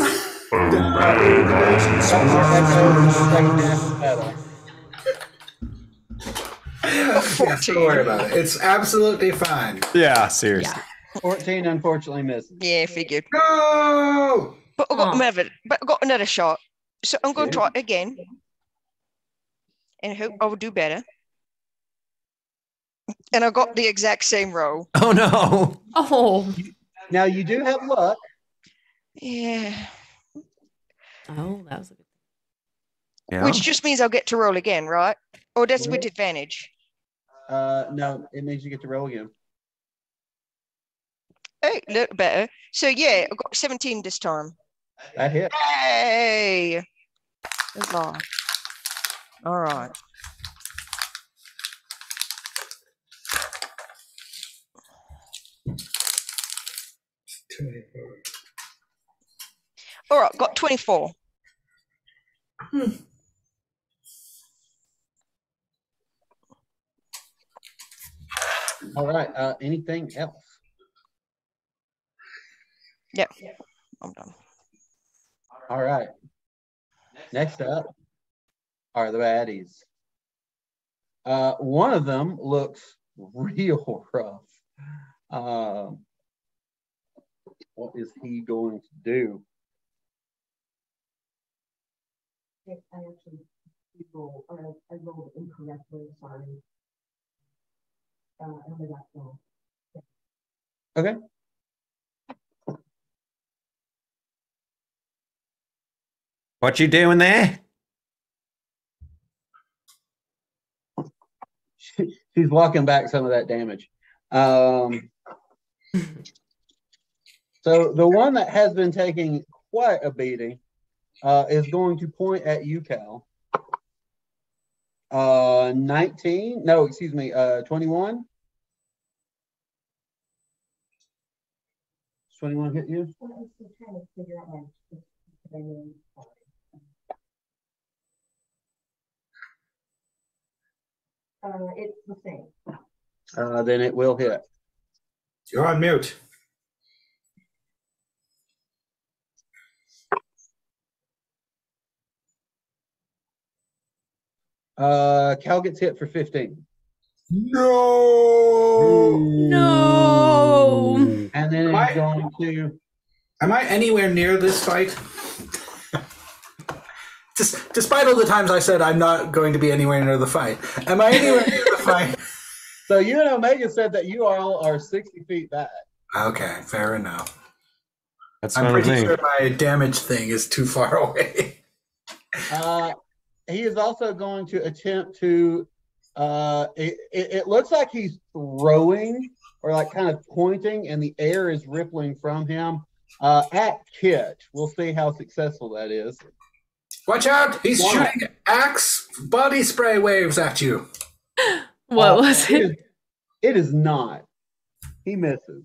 Yes, don't worry about it. It's absolutely fine. Yeah, seriously. 14 unfortunately misses. Yeah, figured. No! But I got another shot. So I'm going to try it again. And hope I will do better. And I got the exact same roll. Oh, no. Oh. Now you do have luck. Yeah. Oh, that was a good. Yeah. Which just means I'll get to roll again, right? Or that's with advantage. No, it means you get to roll again. Oh, look better. So yeah, I got 17 this time. That hit. Hey! Good lord. All right. All right, got 24. All right. Anything else? Yep, I'm done. All right. Next up are the baddies. One of them looks real rough. What is he going to do? I actually I rolled incorrectly. Sorry. I only got 12. Okay. What you doing there? She's walking back some of that damage. So the one that has been taking quite a beating is going to point at you, Cal. 19? No, excuse me. 21. 21 hit you? I'm still trying to figure out my name. It's the same. Then it will hit. You're on mute. Cal gets hit for 15. No. No. And then it's going to. Am I anywhere near this fight? Despite all the times I said I'm not going to be anywhere near the fight, am I anywhere near the fight? So you and Omega said that you all are 60 feet back. Okay, fair enough. That's I'm fine with pretty me. sure my damage thing is too far away. He is also going to attempt to. It looks like he's throwing or like kind of pointing, and the air is rippling from him at Kit. We'll see how successful that is. Watch out! He's shooting axe body spray waves at you. What was it? It is not. He misses.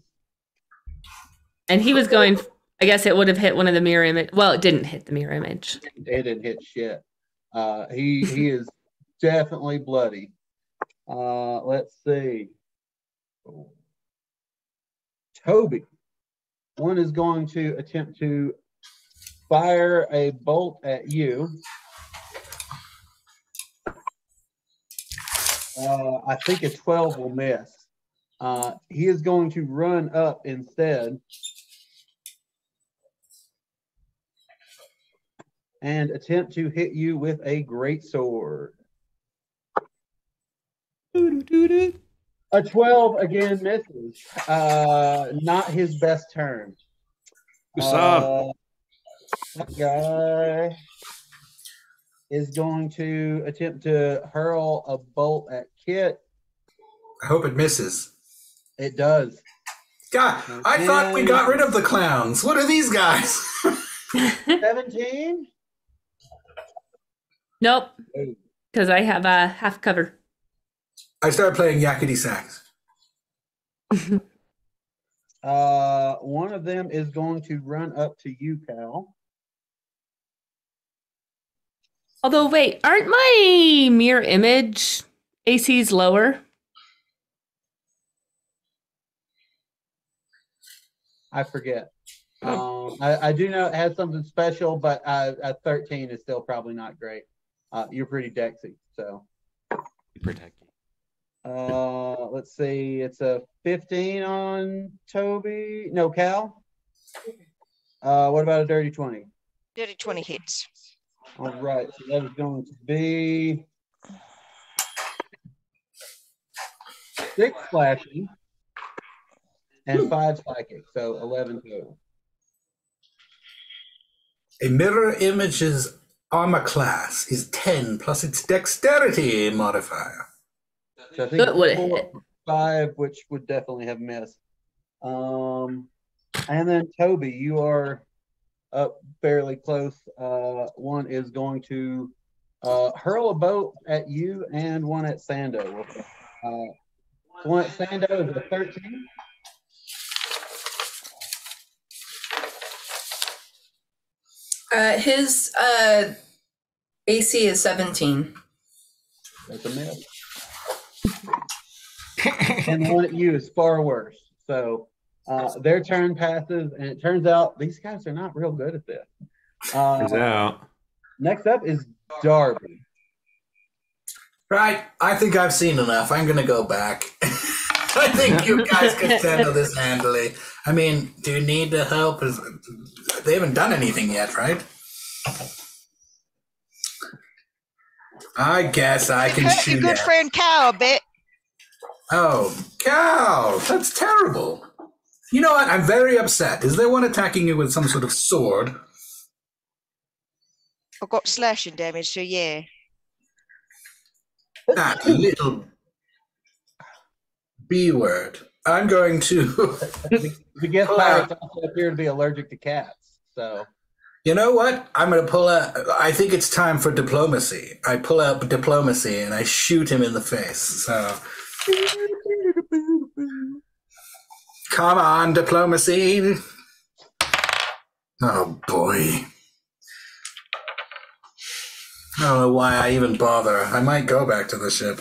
And he was going, I guess it would have hit one of the mirror image. Well, it didn't hit the mirror image. It didn't hit shit. He is definitely bloody. Let's see. Toby. One is going to attempt to fire a bolt at you. I think a 12 will miss. He is going to run up instead and attempt to hit you with a great sword. A 12 again misses. Not his best turn. What's up? That guy is going to attempt to hurl a bolt at Kit. I hope it misses. It does. God, I thought we got rid of the clowns. What are these guys? 17? Nope. Because I have a half cover. I started playing yakety sax. One of them is going to run up to you, Cal. Although, wait, aren't my mirror image ACs lower? I forget. I do know it has something special, but a 13 is still probably not great. You're pretty dexy, so. Protect you. Let's see. It's a 15 on Toby. No, Cal. What about a dirty 20? Dirty 20 hits. All right. So that is going to be 6 slashing and 5 psychic. So 11 total. A mirror image's armor class is 10 plus its dexterity modifier. So I think That would've 4, hit. 5, which would definitely have missed. And then Toby, you are up fairly close. One is going to hurl a bolt at you and one at Sando. One at Sando is a 13. His AC is 17. That's a miss. And the one at you is far worse. So their turn passes, and it turns out these guys are not real good at this. Turns out. Next up is Darby. Right. I think I've seen enough. I'm going to go back. I think you guys can handle this handily. I mean, do you need the help? They haven't done anything yet, right? I guess I can Hurt shoot your good at. friend Cow a bit. Oh, cow! That's terrible. You know what? I'm very upset. Is there one attacking you with some sort of sword? I've got slashing damage, so yeah. That little B word. I'm going to. The guest pirates also appear to be allergic to cats. So, You know what? I'm going to pull out. I think it's time for diplomacy. I pull out diplomacy and I shoot him in the face. So. Come on, diplomacy. Oh, boy. I don't know why I even bother. I might go back to the ship.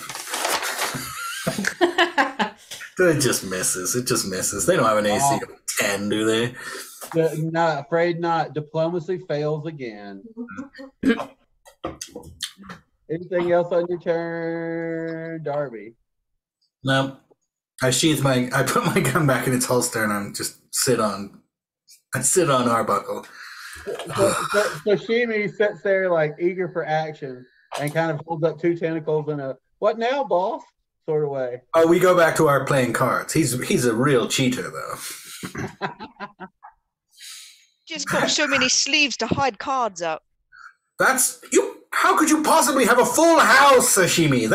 It just misses. It just misses. They don't have an AC of 10, do they? not afraid not. Diplomacy fails again. Anything else on your turn, Darby? No. I put my gun back in its holster and I'm just sit on Arbuckle. So Shimi sits there like eager for action and kind of holds up two tentacles in a "what now, boss?" sort of way. Oh, we go back to our playing cards. He's a real cheater, though. Just got so many sleeves to hide cards up. That's you. How could you possibly have a full house, Sashimi?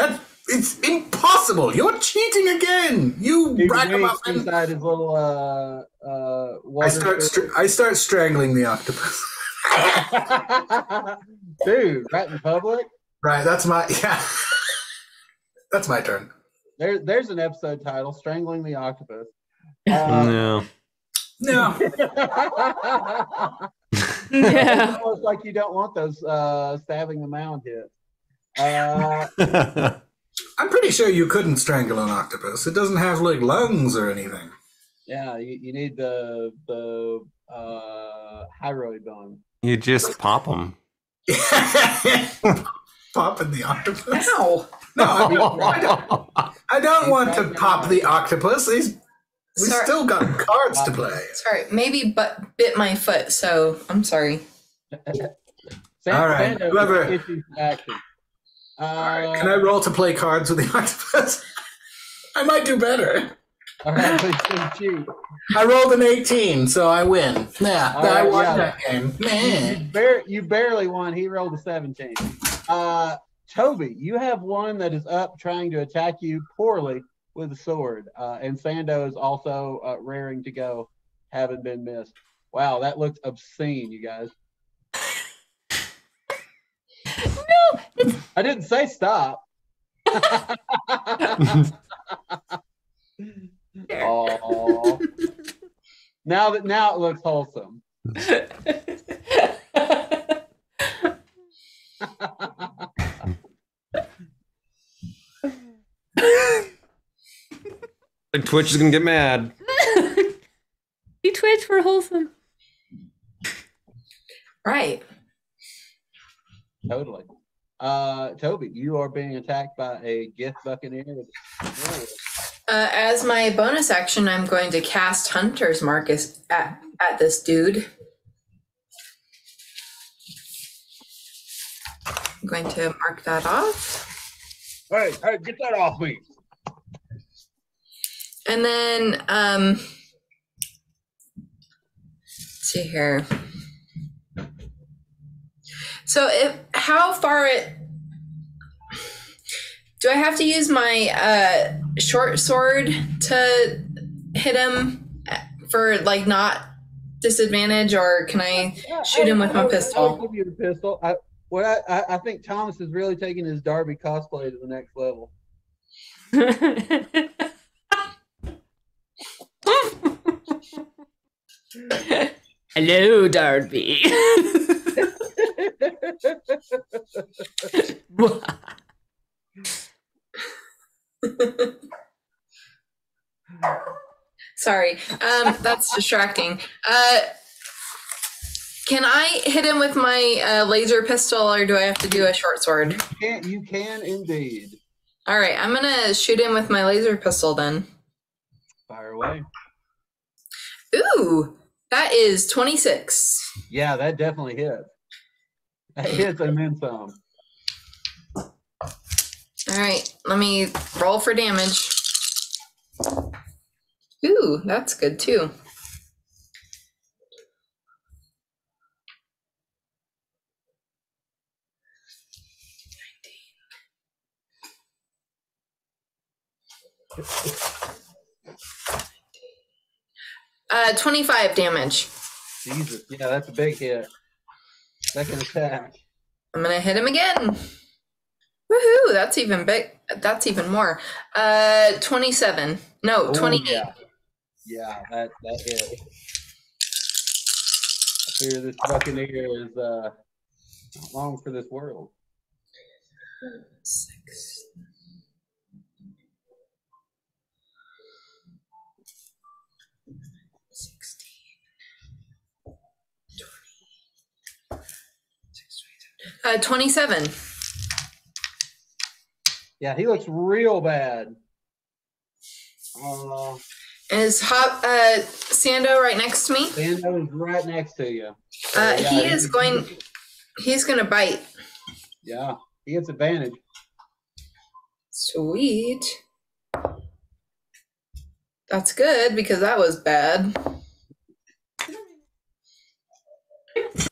It's impossible. You're cheating again. You ragamuffin. Inside his little water. I start strangling the octopus. Dude, right in public. Right. That's my That's my turn. There's an episode title: "Strangling the Octopus." No. No. Yeah. It's almost like you don't want those stabbing the mound hits. I'm pretty sure you couldn't strangle an octopus. It doesn't have like lungs or anything. Yeah, you need the hyroid bone. You just pop them. Popping the octopus. Ow! No, I don't want to pop the octopus. We Sorry. still got cards to play. Sorry, maybe bit my foot, so I'm sorry. All right, whoever- Issues action. All right, can I roll to play cards with the octopus? I might do better. All right, please cheat. I rolled an 18, so I win. Yeah, All I right, won yeah. that game. Man. You barely won. He rolled a 17. Toby, you have one that is up trying to attack you poorly with a sword. And Sando is also raring to go, having been missed. Wow, that looked obscene, you guys. No, it's I didn't say stop. Oh. Now it looks wholesome. Twitch is gonna get mad. he twitched for wholesome. Right. Totally. Toby, you are being attacked by a Gith Buccaneer. As my bonus action, I'm going to cast Hunter's Mark at this dude. I'm going to mark that off. Hey, get that off me. And then, let's see here. So how far do I have to use my short sword to hit him for like not disadvantage, or can I shoot him with my I'll pistol? give you the pistol. I think Thomas is really taking his Darby cosplay to the next level. Hello, Darby. Sorry, that's distracting. Can I hit him with my laser pistol, or do I have to do a short sword? You can indeed. All right, I'm gonna shoot him with my laser pistol then. Fire away. Ooh, that is 26. Yeah, that definitely hits. That hits and then some. All right, let me roll for damage. Ooh, that's good too. Uh, 25 damage. Jesus, yeah, that's a big hit. Second attack. I'm gonna hit him again. Woohoo! That's even big. That's even more. 27. No, 28. Yeah, that hit. I fear this Buccaneer is not long for this world. 6. Uh, 27. Yeah, he looks real bad. Is Sando right next to me? Sando is right next to you. He's gonna bite. Yeah, he gets advantage. Sweet. That's good because that was bad. Six.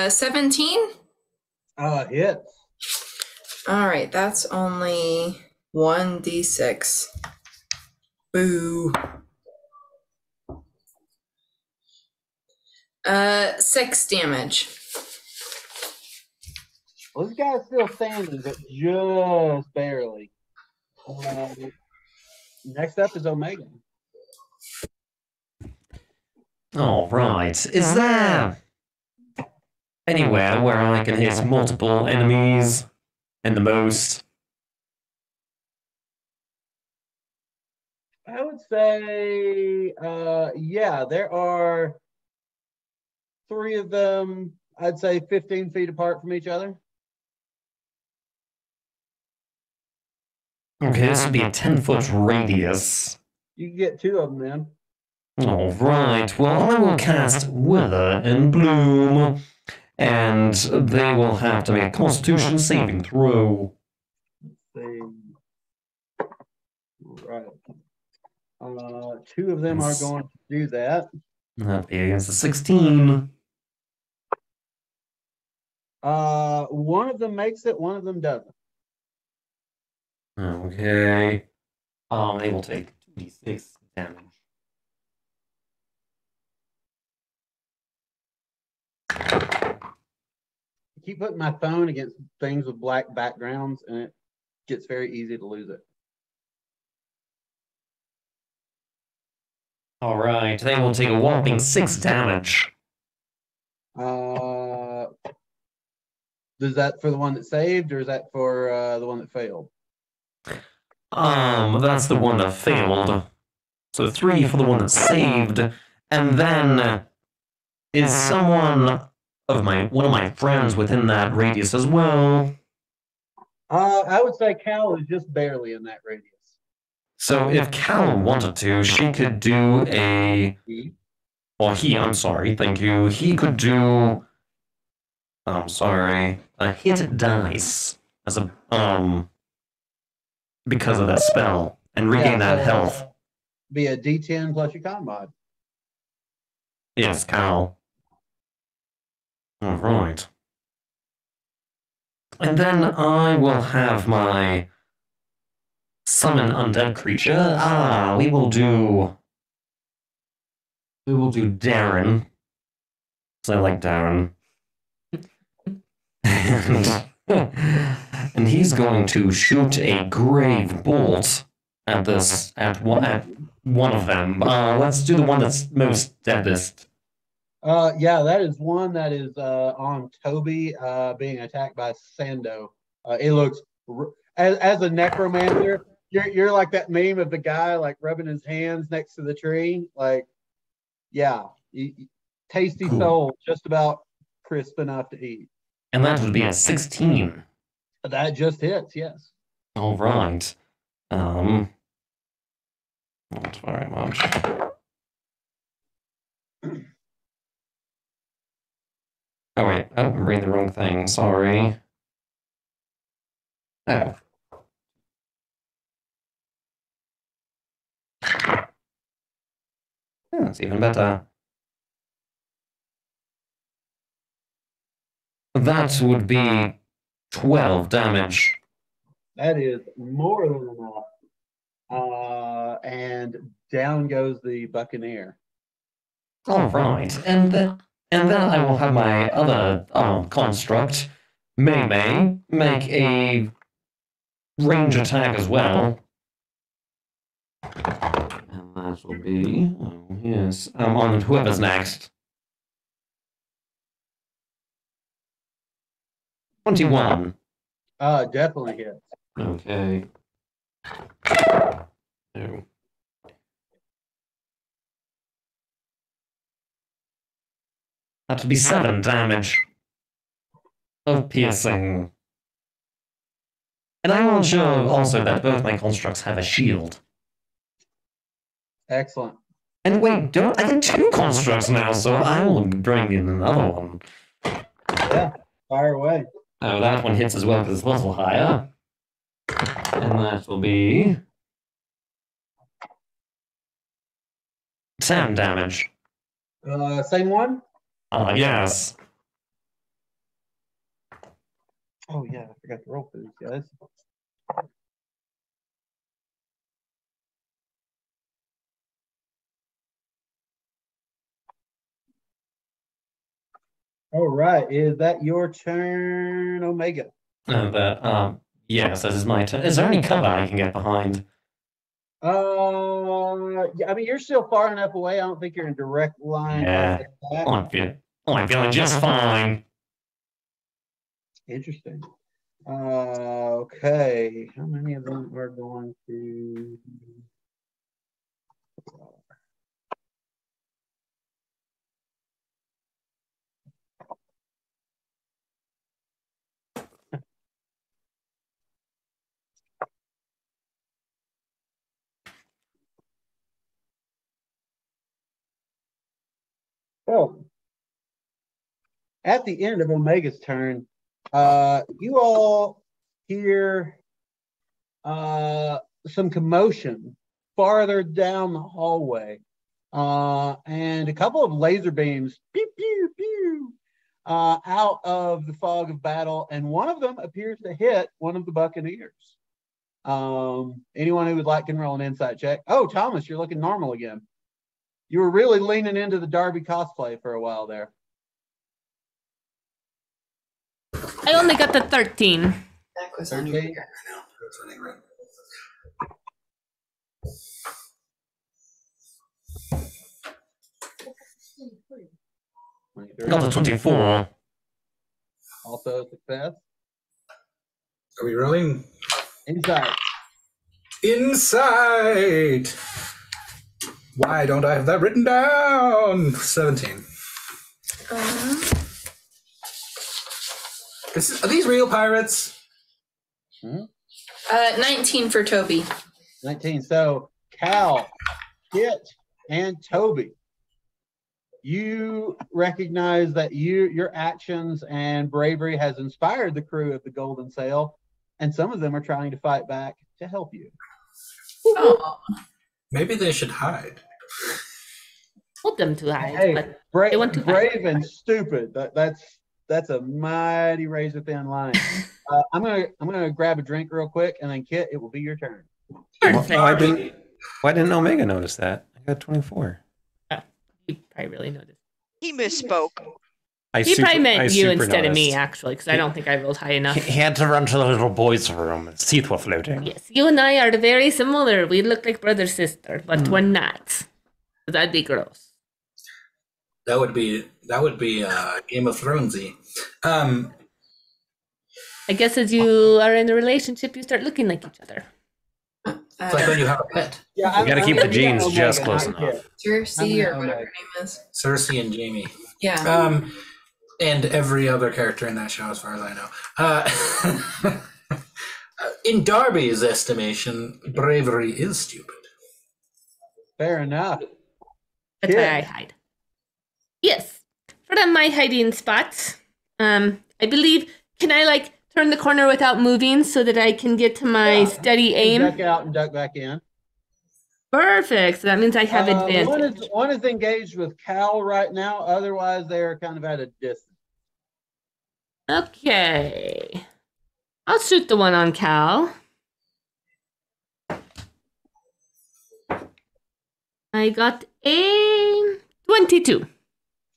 17? Hits. All right, that's only 1d6. Boo. 6 damage. Well, this guy's still standing, but just barely. Next up is Omega. All right. Is there anywhere where I can hit multiple enemies and the most? I would say, yeah, there are 3 of them, I'd say 15 feet apart from each other. Okay, this would be a 10-foot radius. You can get 2 of them then. All right. Well, I will cast Weather and Bloom, and they will have to make a Constitution saving throw. Let's see. Right. 2 of them are going to do that. That'd be against the 16. One of them makes it, one of them doesn't. Okay. They will take 2d6 damage. I keep putting my phone against things with black backgrounds, and it gets very easy to lose it. All right. They will take a whopping 6 damage. Is that for the one that saved, or is that for the one that failed? That's the one that failed. So 3 for the one that saved, and then is one of my friends within that radius as well. I would say Cal is just barely in that radius. So if Cal wanted to, she could do I'm sorry, thank you. He could do, a hit dice as a, because of that spell, and regain that health. Be a D10 plus your con mod. Yes, Cal. All right. And then I will have my summon undead creature. We will do Darren. Because I like Darren. and, and he's going to shoot a grave bolt at one of them. Let's do the one that's most deadest. Yeah, that is one that is on Toby being attacked by Sando. It looks as a necromancer, you're like that meme of the guy like rubbing his hands next to the tree. Like, yeah, tasty soul, just about crisp enough to eat. And that would be a 16. That just hits, yes. All right. Not very much. Oh wait, I'm reading the wrong thing. Sorry. Oh. That's even better. That would be 12 damage. That is more than enough. And down goes the Buccaneer. All right, and then I will have my other construct, May make a range attack as well. And that will be, on whoever's next. 21. Definitely hits. Okay. No. That would be 7 damage of piercing. And I will show also that both my constructs have a shield. Excellent. And wait, I get 2 constructs now, so I will bring in another one. Yeah, fire away. Oh, that one hits as well because it's a little higher. And that will be 10 damage. Same one? Yes. Oh yeah, I forgot to roll for these guys. All right, is that your turn, Omega? Yes, that is my turn. Is there any cover I can get behind? Yeah, I mean, you're still far enough away. I don't think you're in direct line. Yeah. I'm feeling just fine. Interesting. Okay. How many of them are going to? So, at the end of Omega's turn, you all hear some commotion farther down the hallway, and a couple of laser beams, pew, pew, pew, out of the fog of battle, and one of them appears to hit one of the Buccaneers. Anyone who would like can roll an insight check. Oh, Thomas, you're looking normal again. You were really leaning into the Darby cosplay for a while there. I only got the 13. That was on your 13. Got the 24. Also a success. Are we rolling? Insight. Insight! Why don't I have that written down? 17. Are these real pirates? 19 for Toby. 19. So Cal, Kit, and Toby, you recognize that your actions and bravery has inspired the crew of the Golden Sail, and some of them are trying to fight back to help you. Oh. Maybe they should hide. Told them to hide, Hey, but they want to brave and stupid. That's a mighty razor thin line. I'm gonna grab a drink real quick, and then Kit, it will be your turn. Why didn't Omega notice that? I got 24. You probably really noticed. He misspoke. He probably meant you super instead of me, noticed. actually, because I don't think I rolled high enough. He had to run to the little boy's room. His teeth were floating. Yes, you and I are very similar. We look like brother sister, but we're not. That'd be gross. That would be Game of Thronesy. I guess as you are in a relationship, you start looking like each other. It's like when you have a pet. Yeah, You gotta keep the genes Omega, just close not enough. yet. Jersey or I'm whatever Omega. her name is. Cersei and Jamie. Yeah. And every other character in that show, as far as I know. In Darby's estimation, bravery is stupid. Fair enough. That's Yeah. why I hide. Yes. For my hiding spots, I believe, can I turn the corner without moving so that I can get to my steady aim? Duck out and duck back in. Perfect. So that means I have advantage. One is engaged with Cal right now. Otherwise, they are kind of at a distance. Okay. I'll shoot the one on Cal. I got a 22.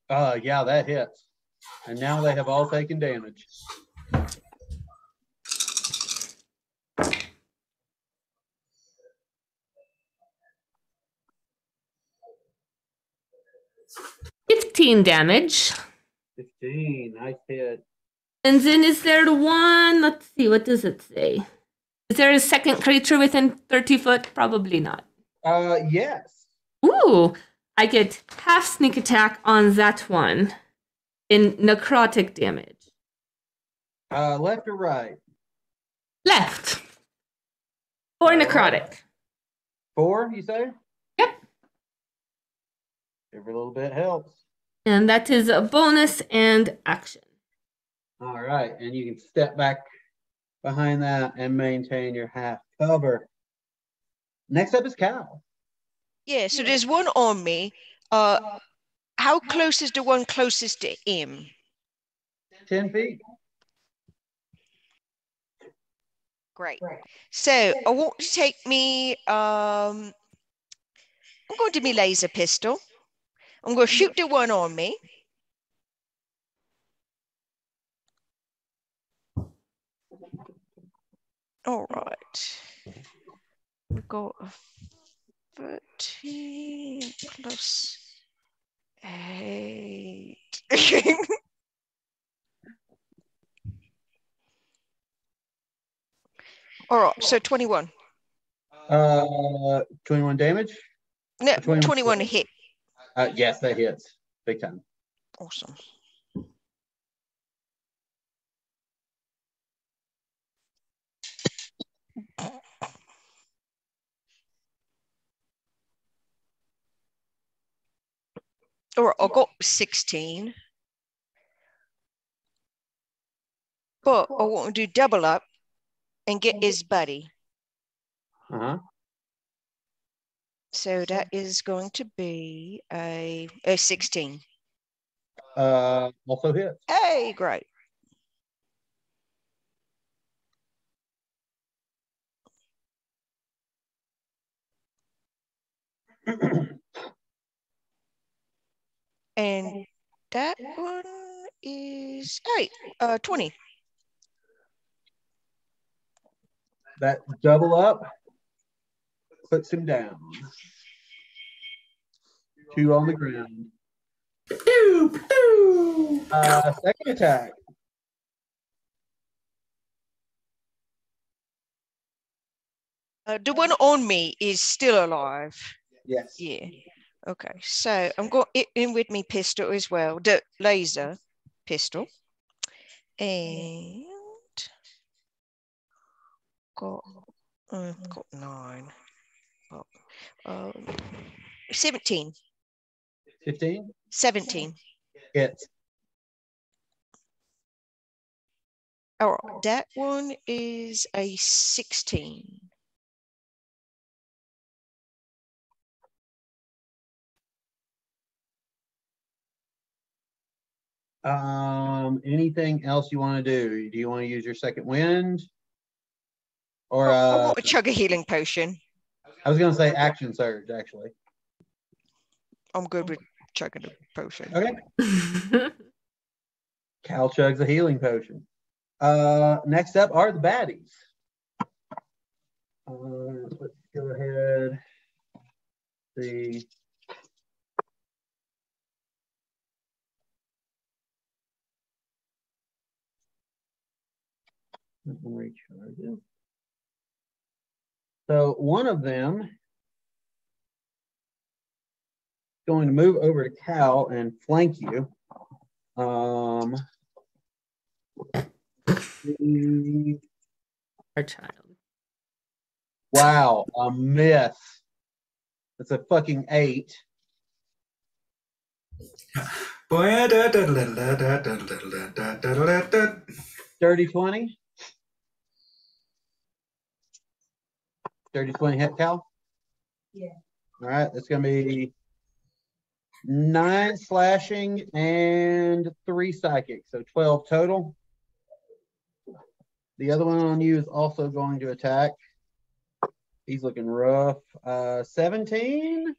Yeah, that hits. And now they have all taken damage. $15 damage. 15, nice hit. And then is there one? Let's see, what does it say? Is there a second creature within 30 foot? Probably not. Yes. Ooh, I get half sneak attack on that one in necrotic damage. Left or right? Left. 4 necrotic. 4, you say? Yep. Every little bit helps. And that is a bonus and action. All right, and you can step back behind that and maintain your half cover. Next up is Cal. Yeah, so there's one on me. How close is the one closest to him? 10 feet. Great. So I want to take me, I'm going to do my laser pistol. I'm going to shoot the one on me. All right. We've got 13 plus 8. All right, so 21. 21 damage? No, 21. 21 hit. Yes, that hits. Big time. Awesome. All right, I got 16. But I want to do double up and get his buddy. Uh-huh. So that is going to be a 16. Also hits. Hey, great. And that one is 20. That double up puts him down. 2 on the ground. Second attack. The one on me is still alive. Yes. Yeah. Okay. So I'm going in with me pistol as well. The laser pistol. And got 9. 17. 15 17. hits. All right, that one is a 16. Anything else you want to do? Do you want to use your second wind? Or I want to chug a healing potion. I was gonna say action surge, actually. I'm good with chugging a potion. Okay. Cal chugs a healing potion. Next up are the baddies. Let's go ahead. See. Recharge it. So one of them is going to move over to Cal and flank you. Our child. Wow, a miss. It's a fucking 8. Dirty 20. Dirty 20 hit, Cal? Yeah. All right, that's going to be 9 slashing and 3 psychic, so 12 total. The other one on you is also going to attack. He's looking rough. 17.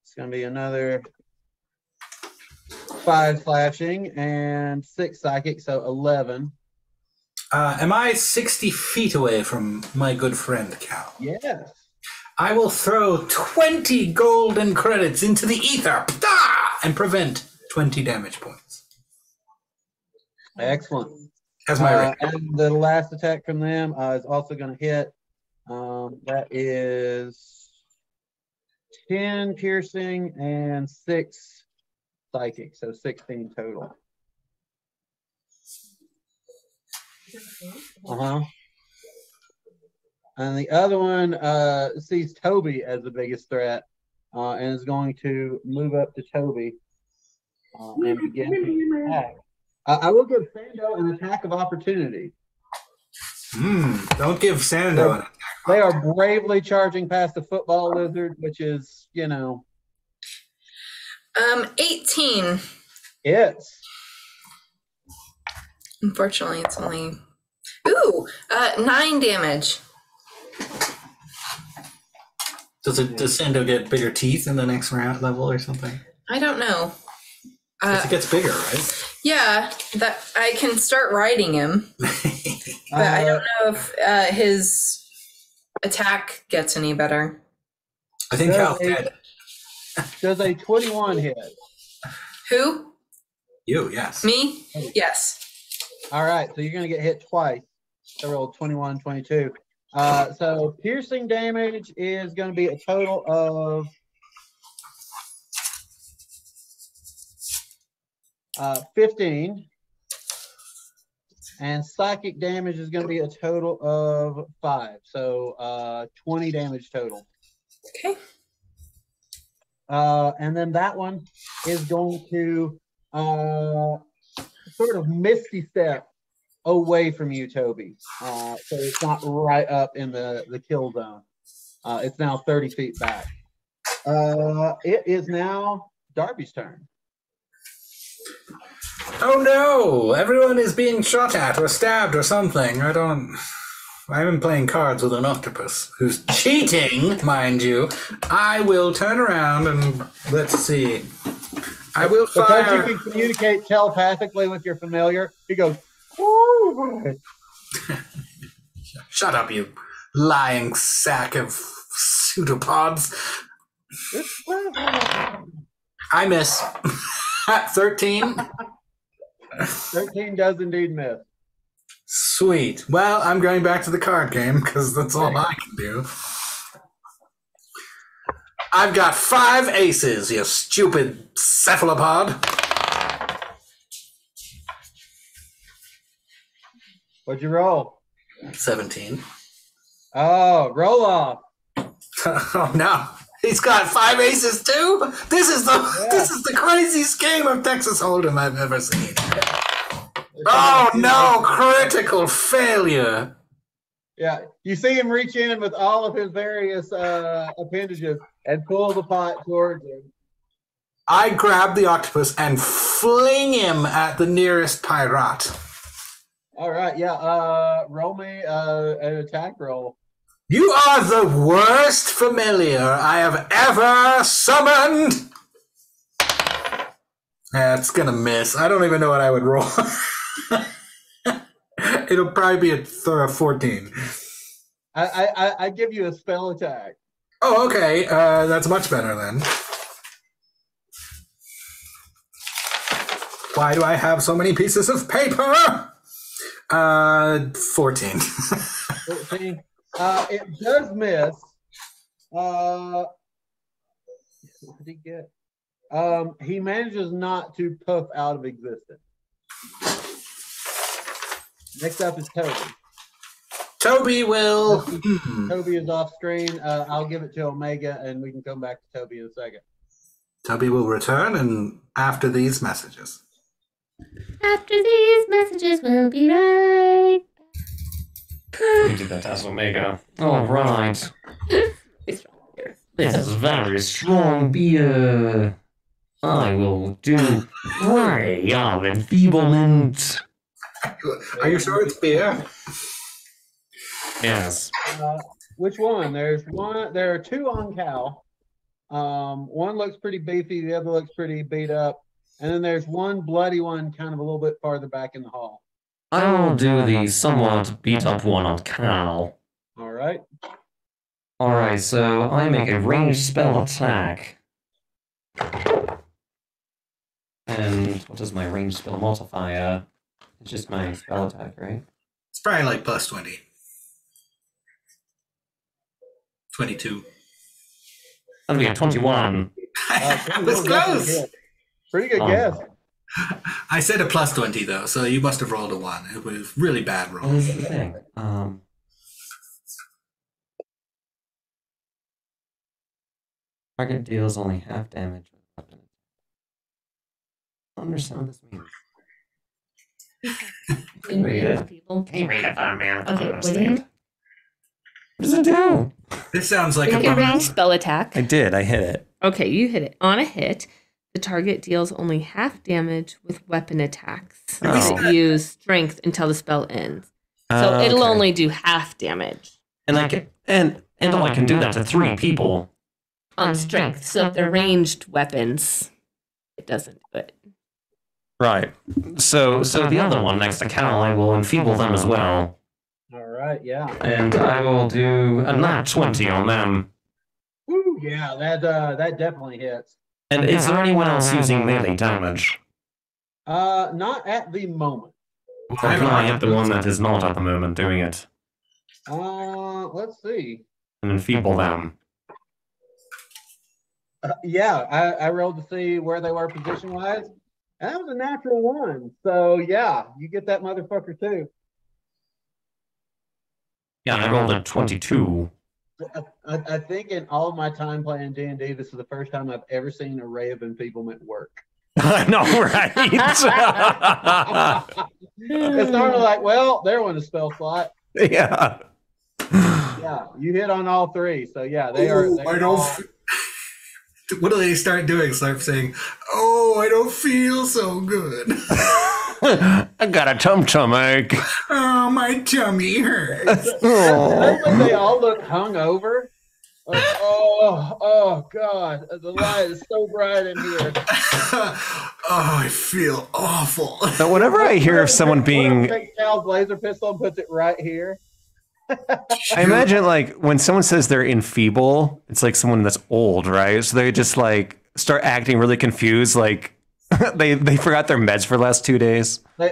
It's going to be another 5 slashing and 6 psychic, so 11. Am I 60 feet away from my good friend Cal? Yes. I will throw 20 golden credits into the ether and prevent 20 damage points. Excellent. As my range. And the last attack from them is also going to hit. That is 10 piercing and 6 psychic, so 16 total. And the other one sees Toby as the biggest threat and is going to move up to Toby and begin to attack. I will give Sando an attack of opportunity. Don't give Sando an attack. They are bravely charging past the football lizard, which is, 18. It's. Unfortunately, it's only 9 damage. Does Sando get bigger teeth in the next round level or something? I don't know. It gets bigger, right? Yeah, that I can start riding him, but I don't know if his attack gets any better. I think Cal's dead. Does a 21 hit? Who? You, yes. Me? Yes. All right, so you're going to get hit twice. I rolled 21, 22. So piercing damage is going to be a total of 15. And psychic damage is going to be a total of 5. So 20 damage total. Okay. And then that one is going to sort of misty step away from you, Toby. So it's not right up in the kill zone. It's now 30 feet back. It is now Darby's turn. Oh no! Everyone is being shot at or stabbed or something. I haven't playing cards with an octopus who's cheating, mind you. I will turn around and let's see. I will fire. Because you can communicate telepathically with your familiar, he goes, "Ooh." Shut up, you lying sack of pseudopods. I miss. 13. 13 does indeed miss. Sweet. Well, I'm going back to the card game because that's all I can do. I've got 5 aces, you stupid cephalopod. What'd you roll? 17. Oh, roll off. Oh no. He's got 5 aces too? This is the craziest game of Texas Hold'em I've ever seen. Oh no, critical failure. Yeah, you see him reach in with all of his various appendages and pull the pot towards him. I grab the octopus and fling him at the nearest pirate. All right, yeah, roll me an attack roll. You are the worst familiar I have ever summoned. It's gonna miss. I don't even know what I would roll. It'll probably be a 14. I give you a spell attack. Oh, okay. That's much better then. Why do I have so many pieces of paper? 14. 14. It does miss. What did he get? He manages not to puff out of existence. Next up is Toby. Toby will. Toby is off screen. I'll give it to Omega, and we can come back to Toby in a second. Toby will return, and after these messages. After these messages, we'll be right. We did that as Omega. All right. This is very strong beer. I will do Ray of Enfeeblement. Are you sure it's beer? Yes. Which one? There are two on Cal. One looks pretty beefy, the other looks pretty beat up. And then there's one bloody one kind of a little bit farther back in the hall. I will do the somewhat beat up one on Cal. All right. Alright, so I make a ranged spell attack. And what is my ranged spell multiplier? It's just my spell attack, right? It's probably like plus 20. 22. That'll be a 21. That was close. Pretty good guess. I said a plus 20 though, so you must have rolled a 1. It was really bad roll. What is the thing? Target deals only half damage with weapon. I don't understand what this means. Can you read it, people? Can you read it for me? I don't Okay, understand. What does it do? This sounds like Make a a ranged bonus. spell attack. I did, I hit it. Okay, you hit it. On a hit, the target deals only half damage with weapon attacks. Oh. You use strength until the spell ends. So it'll Okay. only do half damage And I can and I can do that to 3 people. on strength. So if they're ranged weapons, it doesn't do it. Right. So the other one next to Cal, I will enfeeble them as well. All right, yeah. And I will do a nat 20 on them. Woo, yeah, that definitely hits. And is there anyone else using melee damage? Not at the moment. Or can I have the one that is not at the moment doing it? Let's see. And enfeeble them. Yeah, I rolled to see where they were position-wise. And that was a natural 1. So, yeah, you get that motherfucker, too. Yeah, I rolled a 22. I think in all of my time playing D&D, this is the first time I've ever seen a ray of enfeeblement work. I know, right? It's normally like, well, there went a spell slot. Yeah. Yeah, you hit on all 3. So, yeah, they are. I don't. What do they start doing? Start saying, "Oh, I don't feel so good. I got a tum-tum ache. Oh, my tummy hurts." Suddenly they all look hungover. Like, oh, God, the light is so bright in here. Oh, I feel awful. So whenever I hear of someone being... Takes Cal's laser pistol and puts it right here. I imagine, like, when someone says they're enfeeble, it's like someone that's old, right? So they just, like, start acting really confused, like, they forgot their meds for the last 2 days. They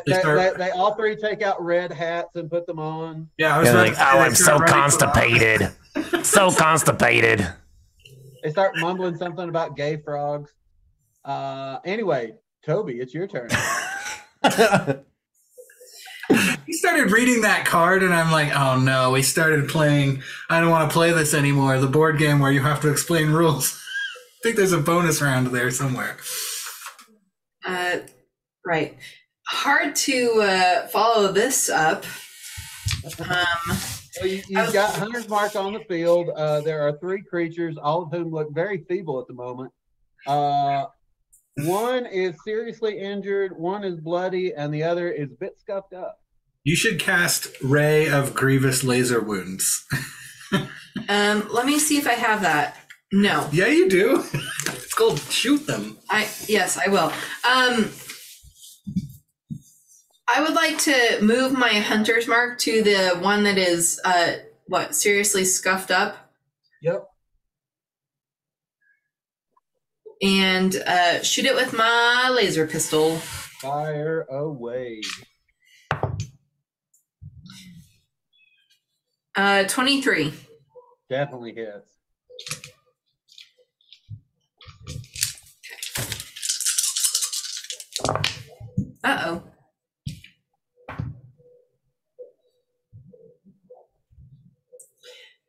all 3 take out red hats and put them on. Yeah, I was Yeah, about like, to say, Oh, they I'm start so running for constipated. So constipated. They start mumbling something about gay frogs. Anyway, Toby, it's your turn. He started reading that card, and I'm like, oh no, we started playing. I don't want to play this anymore. The board game where you have to explain rules. I think there's a bonus round there somewhere. Right. Hard to follow this up. So you've got Hunter's Mark on the field. There are 3 creatures, all of whom look very feeble at the moment. One is seriously injured, one is bloody, and the other is a bit scuffed up. You should cast Ray of Grievous Laser Wounds. Let me see if I have that. No. Yeah, you do. It's Skull, shoot them. Yes, I will. I would like to move my hunter's mark to the one that is seriously scuffed up. Yep. And shoot it with my laser pistol. Fire away. 23. Definitely hits. Uh-oh.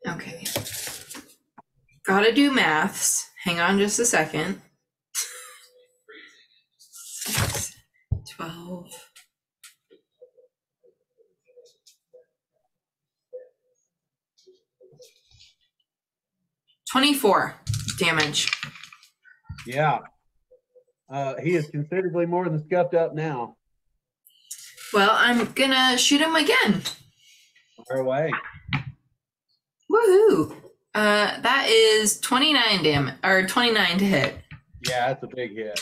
Okay. Gotta do maths. Hang on just a second. 6, 12. 24 damage. Yeah. He is considerably more than scuffed up now. Well, I'm gonna shoot him again. Fire away. Woohoo! That is 29 damage, or 29 to hit. Yeah, that's a big hit.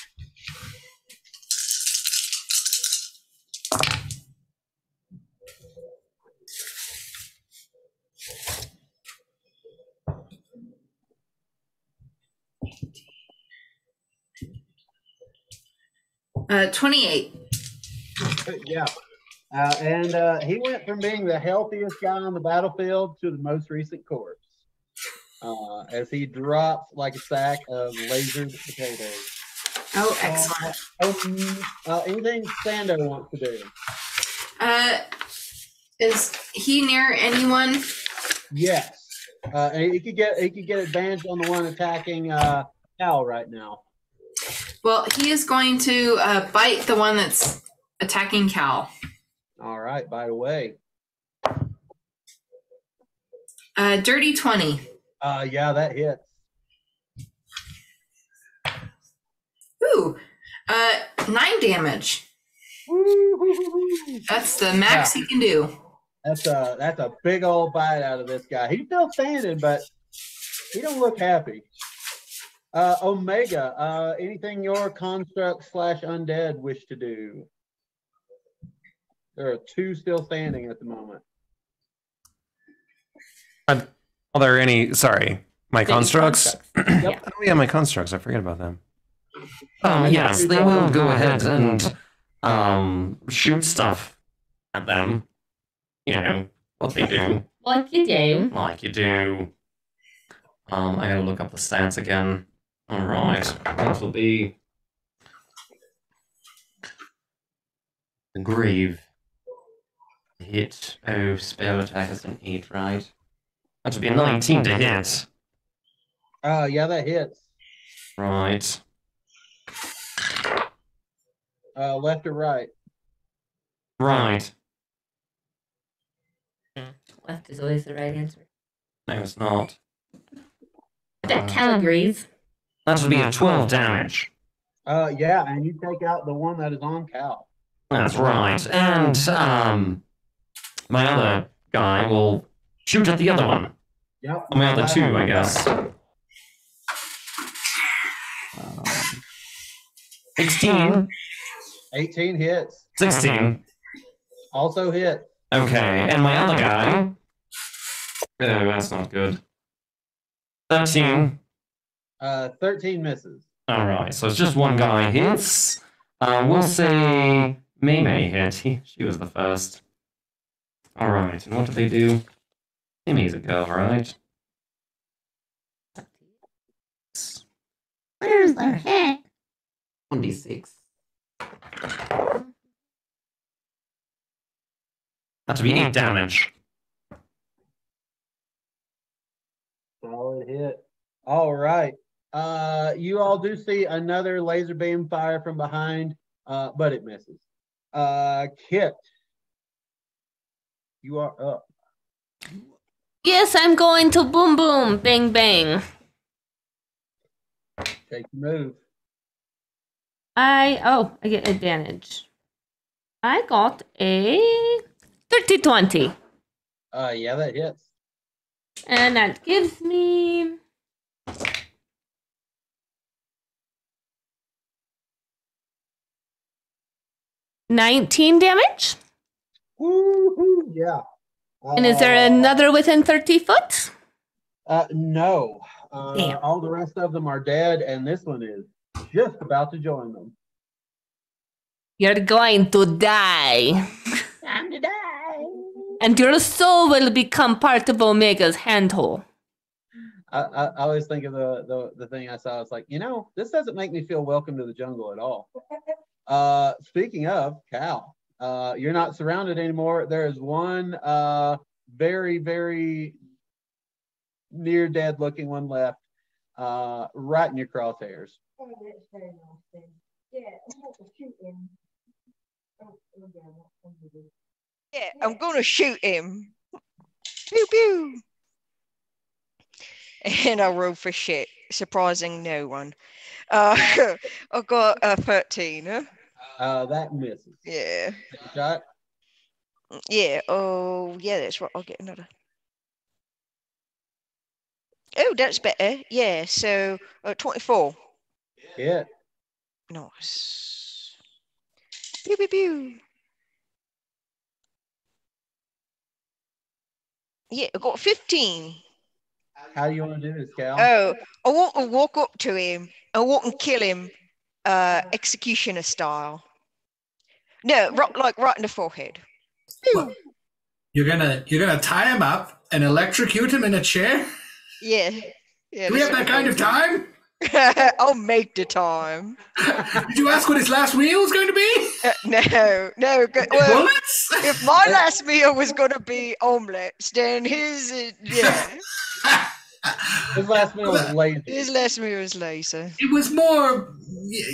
Uh, 28. Yeah. And he went from being the healthiest guy on the battlefield to the most recent corpse. As he drops like a sack of lasered potatoes. Oh, excellent. Anything Sando wants to do? Is he near anyone? Yes. And he could get advantage on the one attacking Cal right now. Well, he is going to bite the one that's attacking Cal. All right, by the way. Dirty 20. Yeah, that hits. Ooh, 9 damage. That's the max he can do. That's a big old bite out of this guy. He's still standing, but he don't look happy. Omega, anything your construct / undead wish to do? There are 2 still standing at the moment. Are there any? Sorry, my constructs. Yep. Oh yeah, my constructs. I forget about them. Yes, they will go ahead and shoot stuff at them. You know, what they do. Like you do. Like you do. I gotta look up the stats again. Alright, that will be the Grieve. Hit. Oh, spell attack is an 8, right? That would be a 19 to hit. Yeah, that hits. Right. Left or right? Right. Left is always the right answer. No, it's not. That Calgries. That would be a 12 damage. Yeah, and you take out the one that is on Cal. That's right. And my other guy will shoot at the other one. Yep. My other 2, I guess. 16. 18 hits. 16. Also hit. Okay, and my other guy. Oh, that's not good. 13. 13 misses. Alright, so it's just one guy hits. We'll say May hit. She was the first. Alright, and what do they do? Timmy's a girl, right? Where's their head? 1d6. That would be 8 damage. Solid hit. All right. You all do see another laser beam fire from behind, but it misses. Kit, you are up. Yes, I'm going to boom boom, bang bang. Take your move. I get advantage. I got a 30-20. Yeah, that hits. And that gives me 19 damage. Woo-hoo, yeah. And is there another within 30 foot? No. Damn. All the rest of them are dead, and this one is just about to join them. You're going to die. Time to die. And your soul will become part of Omega's handhole. I always think of the thing I saw. It's like, this doesn't make me feel welcome to the jungle at all. Speaking of, Cal, you're not surrounded anymore. There is one very, very near dead looking one left, right in your crosshairs. Oh, that's very nice then. Yeah, I'm going to shoot him. Yeah, I'm gonna shoot him. Pew pew. And I roll for shit, surprising no one. I got a 13. That misses. Yeah. Take a shot. Yeah. Oh, yeah, that's right. I'll get another. Oh, that's better. Yeah. So 24. Yeah. Nice. Pew pew pew. Yeah, I got 15. How do you want to do this, Cal? Oh, I want to walk up to him. I want to kill him, executioner style. No, right in the forehead. What? You're gonna tie him up and electrocute him in a chair? Yeah. Do we have that kind of time? I'll make the time. Did you ask what his last meal was going to be? No. Well, Bullets? if my last meal was going to be omelets, then his, yeah. His last meal was lazy. His last meal was laser. It was more,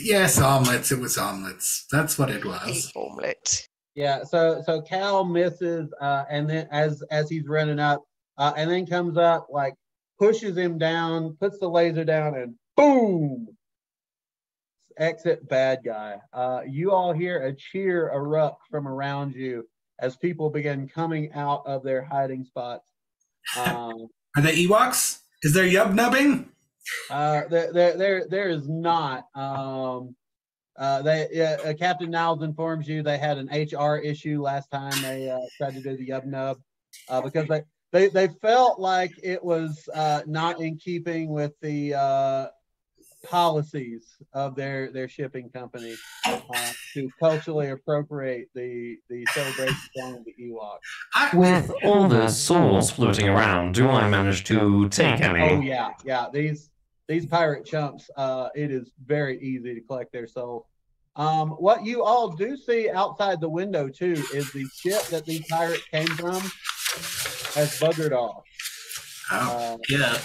yes, omelets. It was omelets. That's what it was. Omelets. Yeah. So Cal misses, and then as he's running up, and then comes up, like pushes him down, puts the laser down, and boom! Exit bad guy. You all hear a cheer erupt from around you as people begin coming out of their hiding spots. Are they Ewoks? Is there yub nubbing? There is not. Captain Niles informs you they had an HR issue last time they tried to do the yub nub because they felt like it was not in keeping with the policies of their shipping company to culturally appropriate the celebration song of the Ewoks. With all the souls floating around, do I manage to take any? Oh yeah. These pirate chumps, it is very easy to collect their souls. What you all do see outside the window too is the ship that these pirates came from has buggered off. Yeah.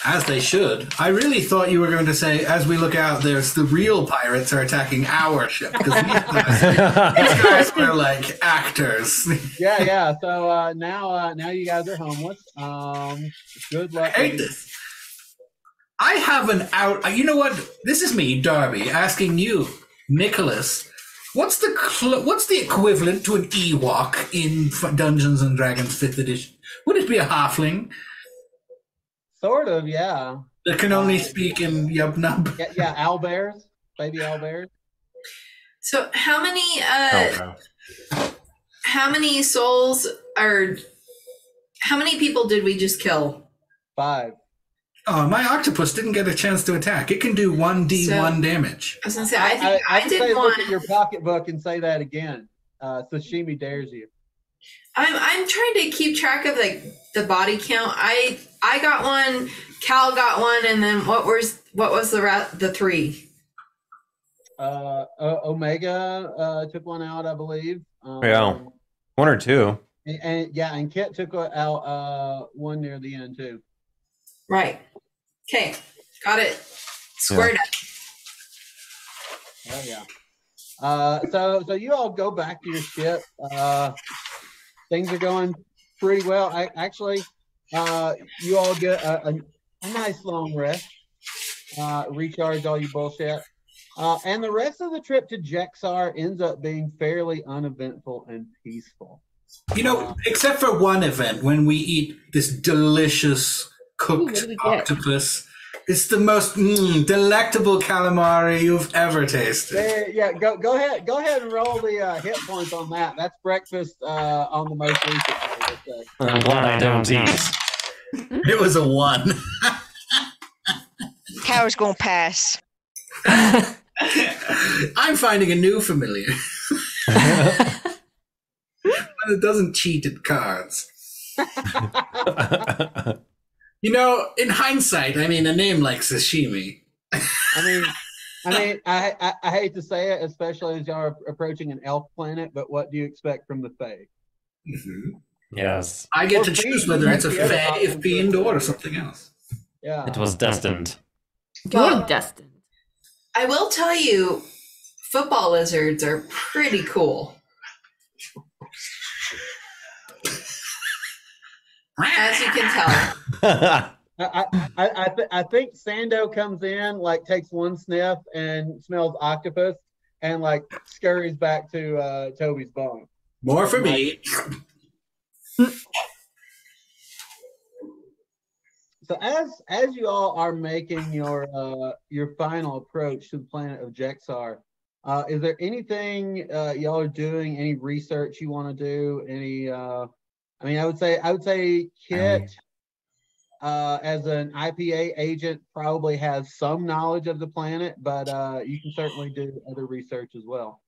As they should. I really thought you were going to say, as we look out, there's the real pirates are attacking our ship. Because these guys were like actors. Yeah. So now you guys are homeless. Good luck. I hate this. I have an out. You know what? This is me, Darby, asking you, Nicholas. What's the equivalent to an Ewok in Dungeons and Dragons 5th edition? Would it be a halfling? Sort of, yeah. That can only speak in Yub Nub. Yeah, owlbears, baby owlbears. So how many souls are? How many people did we just kill? 5. Oh, my octopus didn't get a chance to attack. It can do 1d1 damage. I was gonna say, I think I did one. Look at your pocketbook and say that again. Sashimi dares you. I'm trying to keep track of like the body count. I got one, Cal got one, and then what was the 3? Omega took one out, I believe. Yeah, 1 or 2. And Kit took out one near the end too. Right. Okay, got it squared up. Oh yeah. So you all go back to your ship. Things are going pretty well. You all get a nice long rest, recharge all your bullshit, and the rest of the trip to Jexar ends up being fairly uneventful and peaceful. You know, except for one event when we eat this delicious cooked octopus It's the most delectable calamari you've ever tasted. Yeah, go ahead and roll the hit points on that. That's breakfast on the most recent day, let's say. I'm glad I don't eat. It was a 1. Cow's gonna pass. I'm finding a new familiar. One that doesn't cheat at cards. You know, in hindsight, I mean, a name like sashimi. I hate to say it, especially as y'all are approaching an elf planet, but what do you expect from the Fae? Mm-hmm. Yes. I get to choose whether it's a fae, if fiend, or something else. Yeah. It was destined. You're destined. I will tell you, football lizards are pretty cool. As you can tell. I think Sando comes in, like takes one sniff and smells octopus, and like scurries back to Toby's bone. More for me. So as you all are making your final approach to the planet of Jexar, is there anything y'all are doing? Any research you want to do? Any? I would say Kit, as an IPA agent, probably has some knowledge of the planet, but you can certainly do other research as well.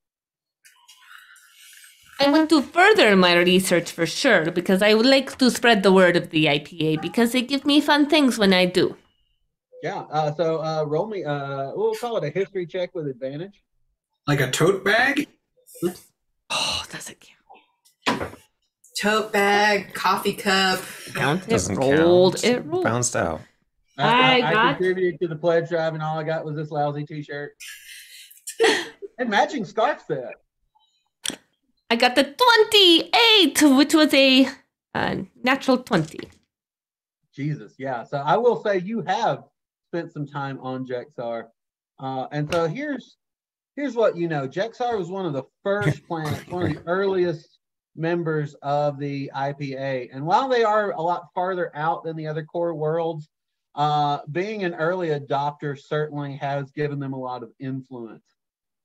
I want to further my research for sure, because I would like to spread the word of the IPA, because they give me fun things when I do. Yeah, so roll me, we'll call it a history check with advantage. Like a tote bag? Oops. Oh, does it count? Tote bag, coffee cup. Count. Doesn't rolled. count. It rolled. Bounced out. I got- contributed to the pledge drive, and all I got was this lousy T-shirt and matching scarf set. I got the 28, which was a natural 20. Jesus, yeah. So I will say you have spent some time on Jexar, and so here's what you know. Jexar was one of the first planets, one of the earliest members of the IPA, and while they are a lot farther out than the other core worlds, being an early adopter certainly has given them a lot of influence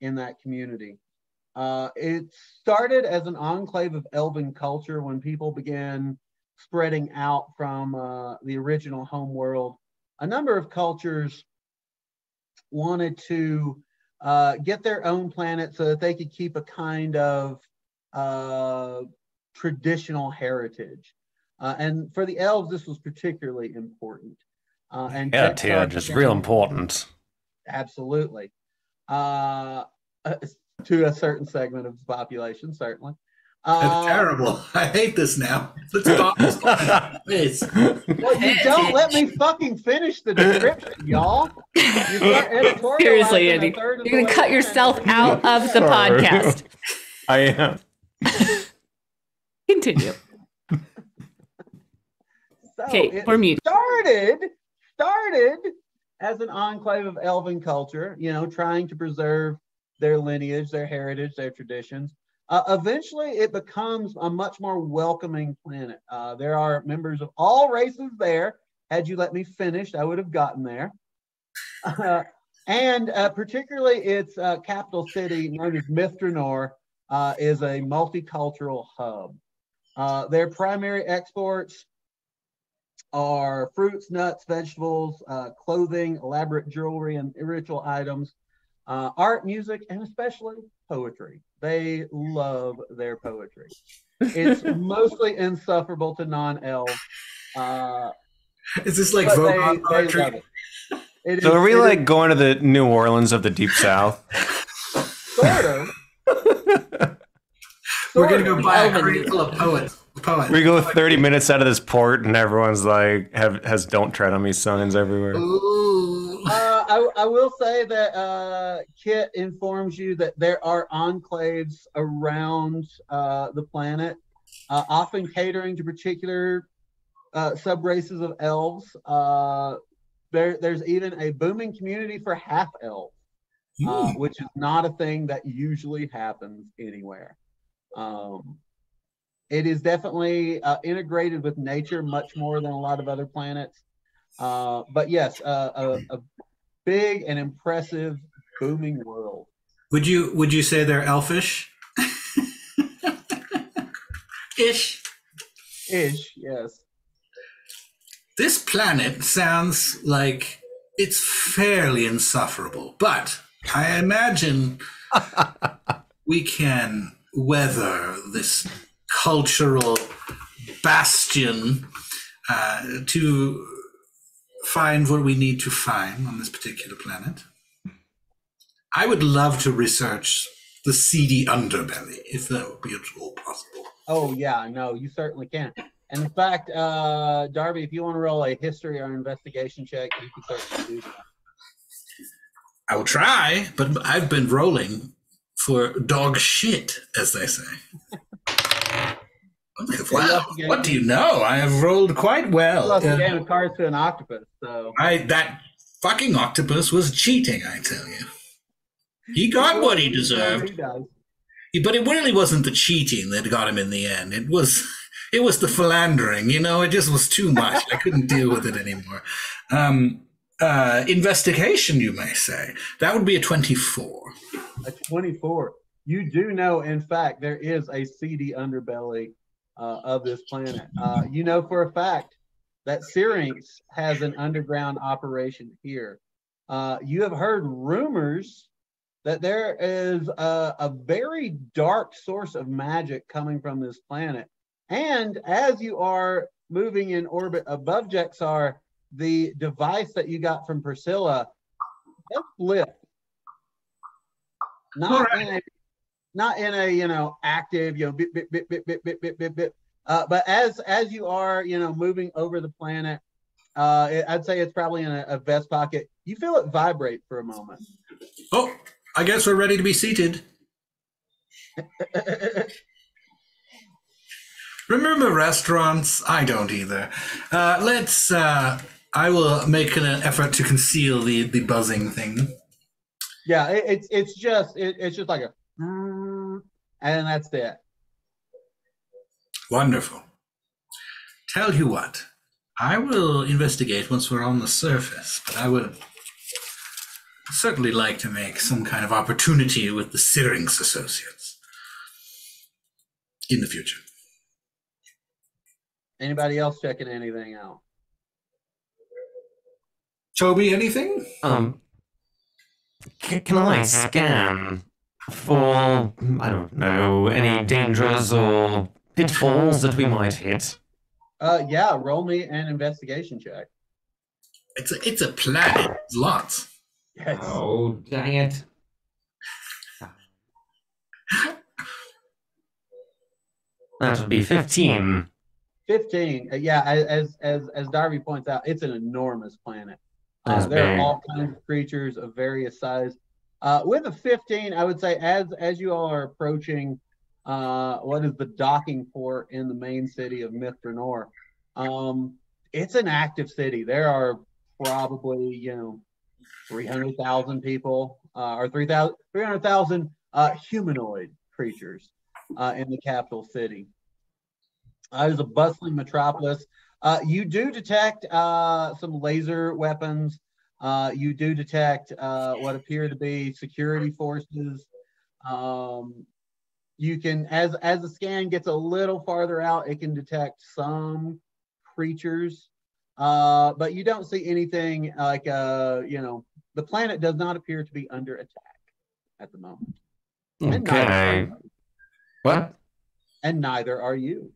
in that community. It started as an enclave of elven culture when people began spreading out from the original home world. A number of cultures wanted to get their own planet so that they could keep a kind of traditional heritage. And for the elves, this was particularly important. And Heritage is real important. Absolutely. To a certain segment of the population, certainly. That's terrible. I hate this now. Let's stop this. Please. Well, you don't let me fucking finish the description, y'all. You start editorializing. Seriously, Andy. You're going to cut yourself out of the podcast. I am. Continue. So Okay, for me. Started as an enclave of elven culture, you know, trying to preserve their lineage, their heritage, their traditions. Eventually, it becomes a much more welcoming planet. There are members of all races there. Had you let me finish, I would have gotten there. And particularly its capital city, known as Mithranor, is a multicultural hub. Their primary exports are fruits, nuts, vegetables, clothing, elaborate jewelry, and ritual items, art, music, and especially poetry. They love their poetry. It's mostly insufferable to non-elves. Is this like Vogon poetry? So are we like going to the New Orleans of the Deep South? Sort of. We're going to go buy a crate full of poets. We go 30 minutes out of this port and everyone's like, has "Don't Tread on Me" signs everywhere. Ooh. I will say that Kit informs you that there are enclaves around the planet, often catering to particular sub-races of elves. There's even a booming community for half-elves, which is not a thing that usually happens anywhere. It is definitely integrated with nature much more than a lot of other planets. But yes, a big and impressive booming world. Would you say they're elfish? Ish. Yes. This planet sounds like it's fairly insufferable, but I imagine we can weather this cultural bastion to find what we need to find on this particular planet. I would love to research the seedy underbelly, if that would be at all possible. Oh, yeah, no, you certainly can. And in fact, Darby, if you want to roll a history or investigation check, you can certainly do that. I will try, but I've been rolling for dog shit, as they say. Wow, what do you know? I have rolled quite well. You lost a game of cards to an octopus, so... That fucking octopus was cheating, I tell you. He got what he deserved. He does. But it really wasn't the cheating that got him in the end. It was the philandering, it just was too much. I couldn't deal with it anymore. Investigation, you may say. That would be a 24. A 24. You do know, in fact, there is a seedy underbelly of this planet. You know for a fact that Syrinx has an underground operation here. You have heard rumors that there is a very dark source of magic coming from this planet. And as you are moving in orbit above Jexar, the device that you got from Priscilla does flip. Not in a active, bit, bit, bit, bit, bit, bit, bit, bit, bit. But as you are, moving over the planet, I'd say it's probably in a vest pocket. You feel it vibrate for a moment. Oh, I guess we're ready to be seated. Remember restaurants? I don't either. I will make an effort to conceal the buzzing thing. Yeah, it's just like a, and that's it. Wonderful. Tell you what, I will investigate once we're on the surface, but I would certainly like to make some kind of opportunity with the Syrinx Associates in the future. Anybody else checking anything out? Toby, anything? Can I scan for, I don't know, any dangers or pitfalls that we might hit? Yeah, roll me an investigation check. It's a planet. There's lots. Yes. Oh, dang it. That would be 15. 15. Yeah, as Darby points out, it's an enormous planet. That's there big. are all kinds of creatures of various size. With a 15, I would say as you all are approaching what is the docking port in the main city of Mithranor, it's an active city. There are probably 300,000 people or 300,000 humanoid creatures in the capital city. It is a bustling metropolis. You do detect some laser weapons. You do detect what appear to be security forces. You can, as the scan gets a little farther out, it can detect some creatures, but you don't see anything like the planet does not appear to be under attack at the moment. Okay. What? And neither are you.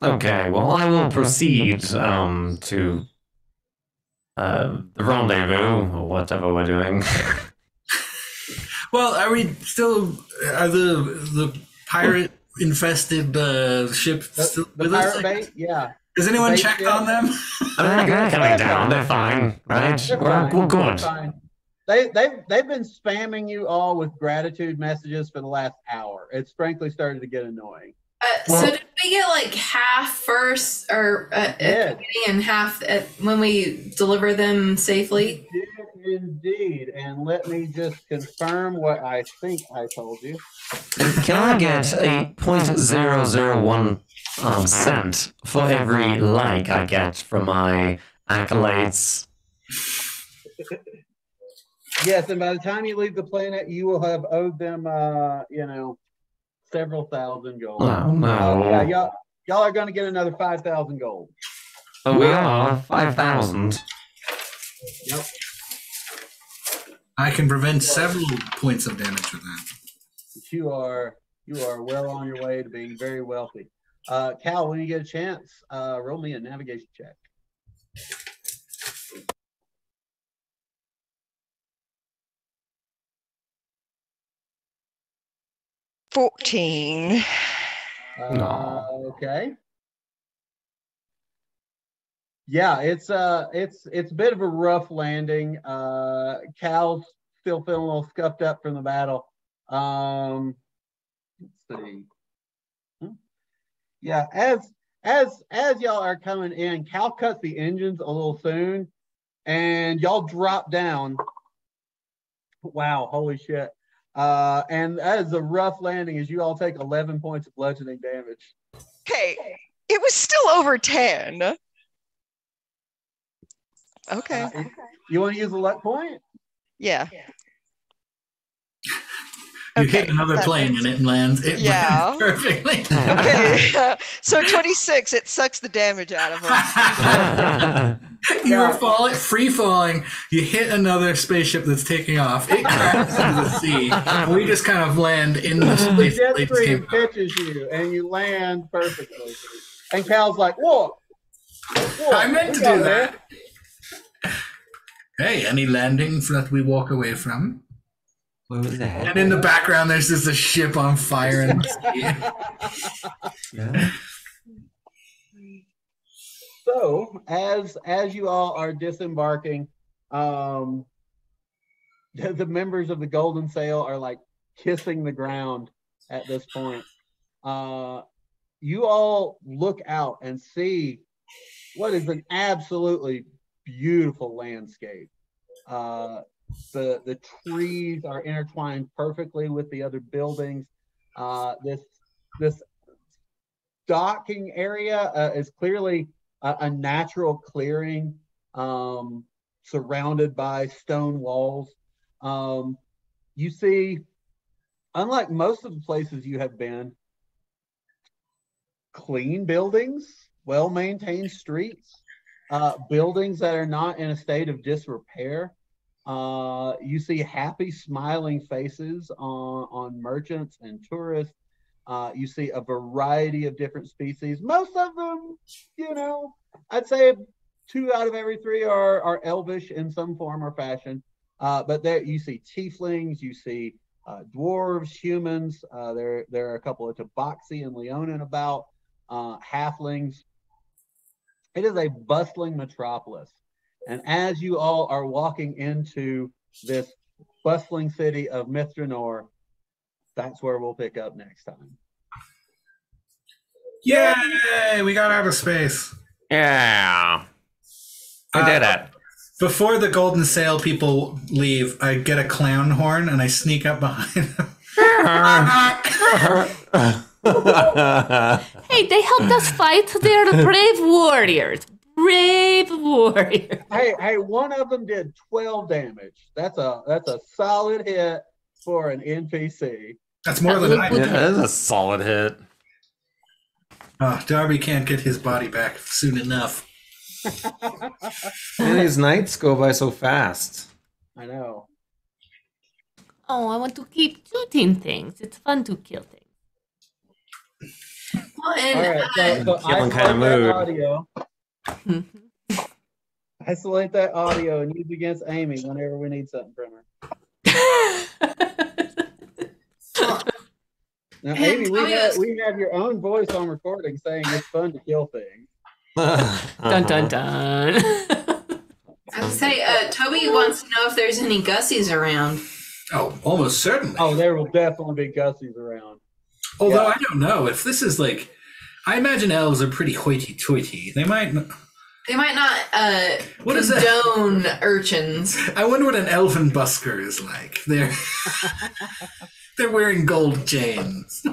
Okay, well, I will proceed to the rendezvous, or whatever we're doing. Well, are the pirate infested ship still The with pirate us? bait, yeah. Has anyone bait checked ship. on them? They're coming down, they're fine, right? They're We're fine, good. they're fine. They've been spamming you all with gratitude messages for the last hour. It's frankly started to get annoying. So did we get like half first, or at the beginning and half when we deliver them safely? You did indeed, and let me just confirm what I think I told you. Can I get a 0.001 cent for every like I get from my Accolades. Yes, and by the time you leave the planet, you will have owed them, several thousand gold. Oh, no. Yeah, y'all are going to get another 5,000 gold. Oh, we are 5,000. Yep. I can prevent several points of damage with that. You are well on your way to being very wealthy. Cal, when you get a chance, roll me a navigation check. $14. Okay. Yeah, it's a bit of a rough landing. Cal's still feeling a little scuffed up from the battle. Let's see. Yeah, as y'all are coming in, Cal cuts the engines a little soon, and y'all drop down. Wow, holy shit. And that is a rough landing as you all take 11 points of bludgeoning damage. Okay, it was still over 10. Okay. You want to use a luck point? Yeah. You hit another plane and it lands. It lands perfectly. Okay. So 26, it sucks the damage out of them. You were free falling. You hit another spaceship that's taking off. It crashes into the sea. And we just kind of land in the space. The jet stream pitches you, and you land perfectly. And Cal's like, whoa. I meant to do that. Hey, any landings that we walk away from? What was that? And in the background, there's just a ship on fire in the sea. Yeah. So, as you all are disembarking, the members of the Golden Sail are like kissing the ground at this point. You all look out and see what is an absolutely beautiful landscape. The trees are intertwined perfectly with the other buildings. This docking area is clearly a natural clearing surrounded by stone walls. You see, unlike most of the places you have been, clean buildings, well-maintained streets, buildings that are not in a state of disrepair. You see happy, smiling faces on merchants and tourists. You see a variety of different species. Most of them, I'd say 2 out of every 3 are elvish in some form or fashion. But there you see tieflings, you see dwarves, humans. There are a couple of tabaxi and leonin about, halflings. It is a bustling metropolis. And as you all are walking into this bustling city of Mithranor, that's where we'll pick up next time. Yay! We got out of space. Yeah. I did it. Before the Golden Sail people leave, I get a clown horn and I sneak up behind them. Hey, they helped us fight. They're brave warriors. Brave warrior. Hey, one of them did 12 damage. That's a solid hit for an NPC. That's more than I did. That is a solid hit. Darby can't get his body back soon enough. Man, these nights go by so fast. I know. Oh, I want to keep shooting things. It's fun to kill things. Well, and, All right, so Feeling kind of isolate that mood. audio. Isolate that audio and use against Amy whenever we need something from her. Now, Amy, we have your own voice on recording saying it's fun to kill things. Dun dun dun. I would say, Toby wants to know if there's any Gussies around. Oh, almost certainly. Oh, there will definitely be Gussies around. Although I don't know if this is like, I imagine elves are pretty hoity-toity. They might not What is condone urchins. I wonder what an elven busker is like. They're wearing gold chains.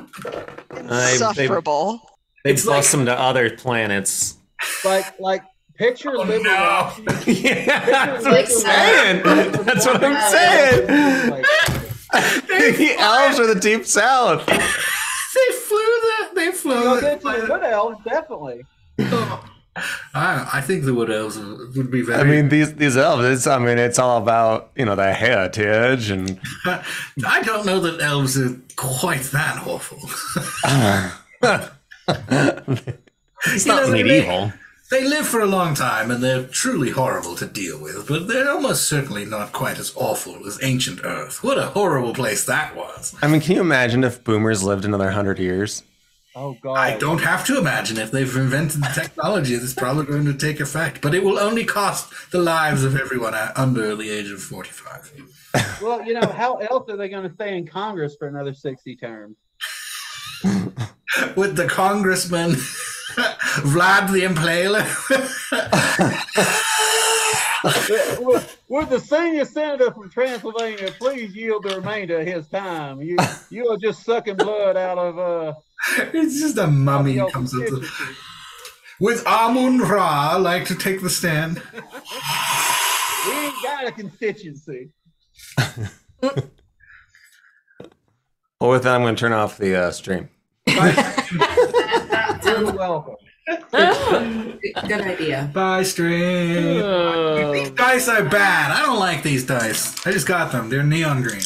Insufferable. They bust them to other planets. Like Picture liberty. no. Yeah, that's what I'm saying. That's what I'm saying. The elves are the deep south. They flew Well, the. the Wood Elves, definitely. I think the Wood Elves would be very. I mean, these elves. It's all about their heritage and. I don't know that elves are quite that awful. It's not medieval. They live for a long time, and they're truly horrible to deal with, but they're almost certainly not quite as awful as ancient Earth. What a horrible place that was. I mean, can you imagine if boomers lived another 100 years? Oh, God. I don't have to imagine. If they've invented the technology, that's probably going to take effect, but it will only cost the lives of everyone under the age of 45. Well, how else are they going to stay in Congress for another 60 terms? With the congressman, Vlad the Impaler. Would the senior senator from Transylvania please yield the remainder of his time? You are just sucking blood out of It's just a mummy comes up. With Amun Ra, like to take the stand. We ain't got a constituency. Well, with that, I'm going to turn off the stream. You're welcome. Good idea. Bye, stream. These dice are bad. I don't like these dice. I just got them. They're neon green.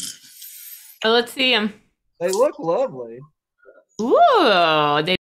Oh, let's see them. They look lovely. Ooh, they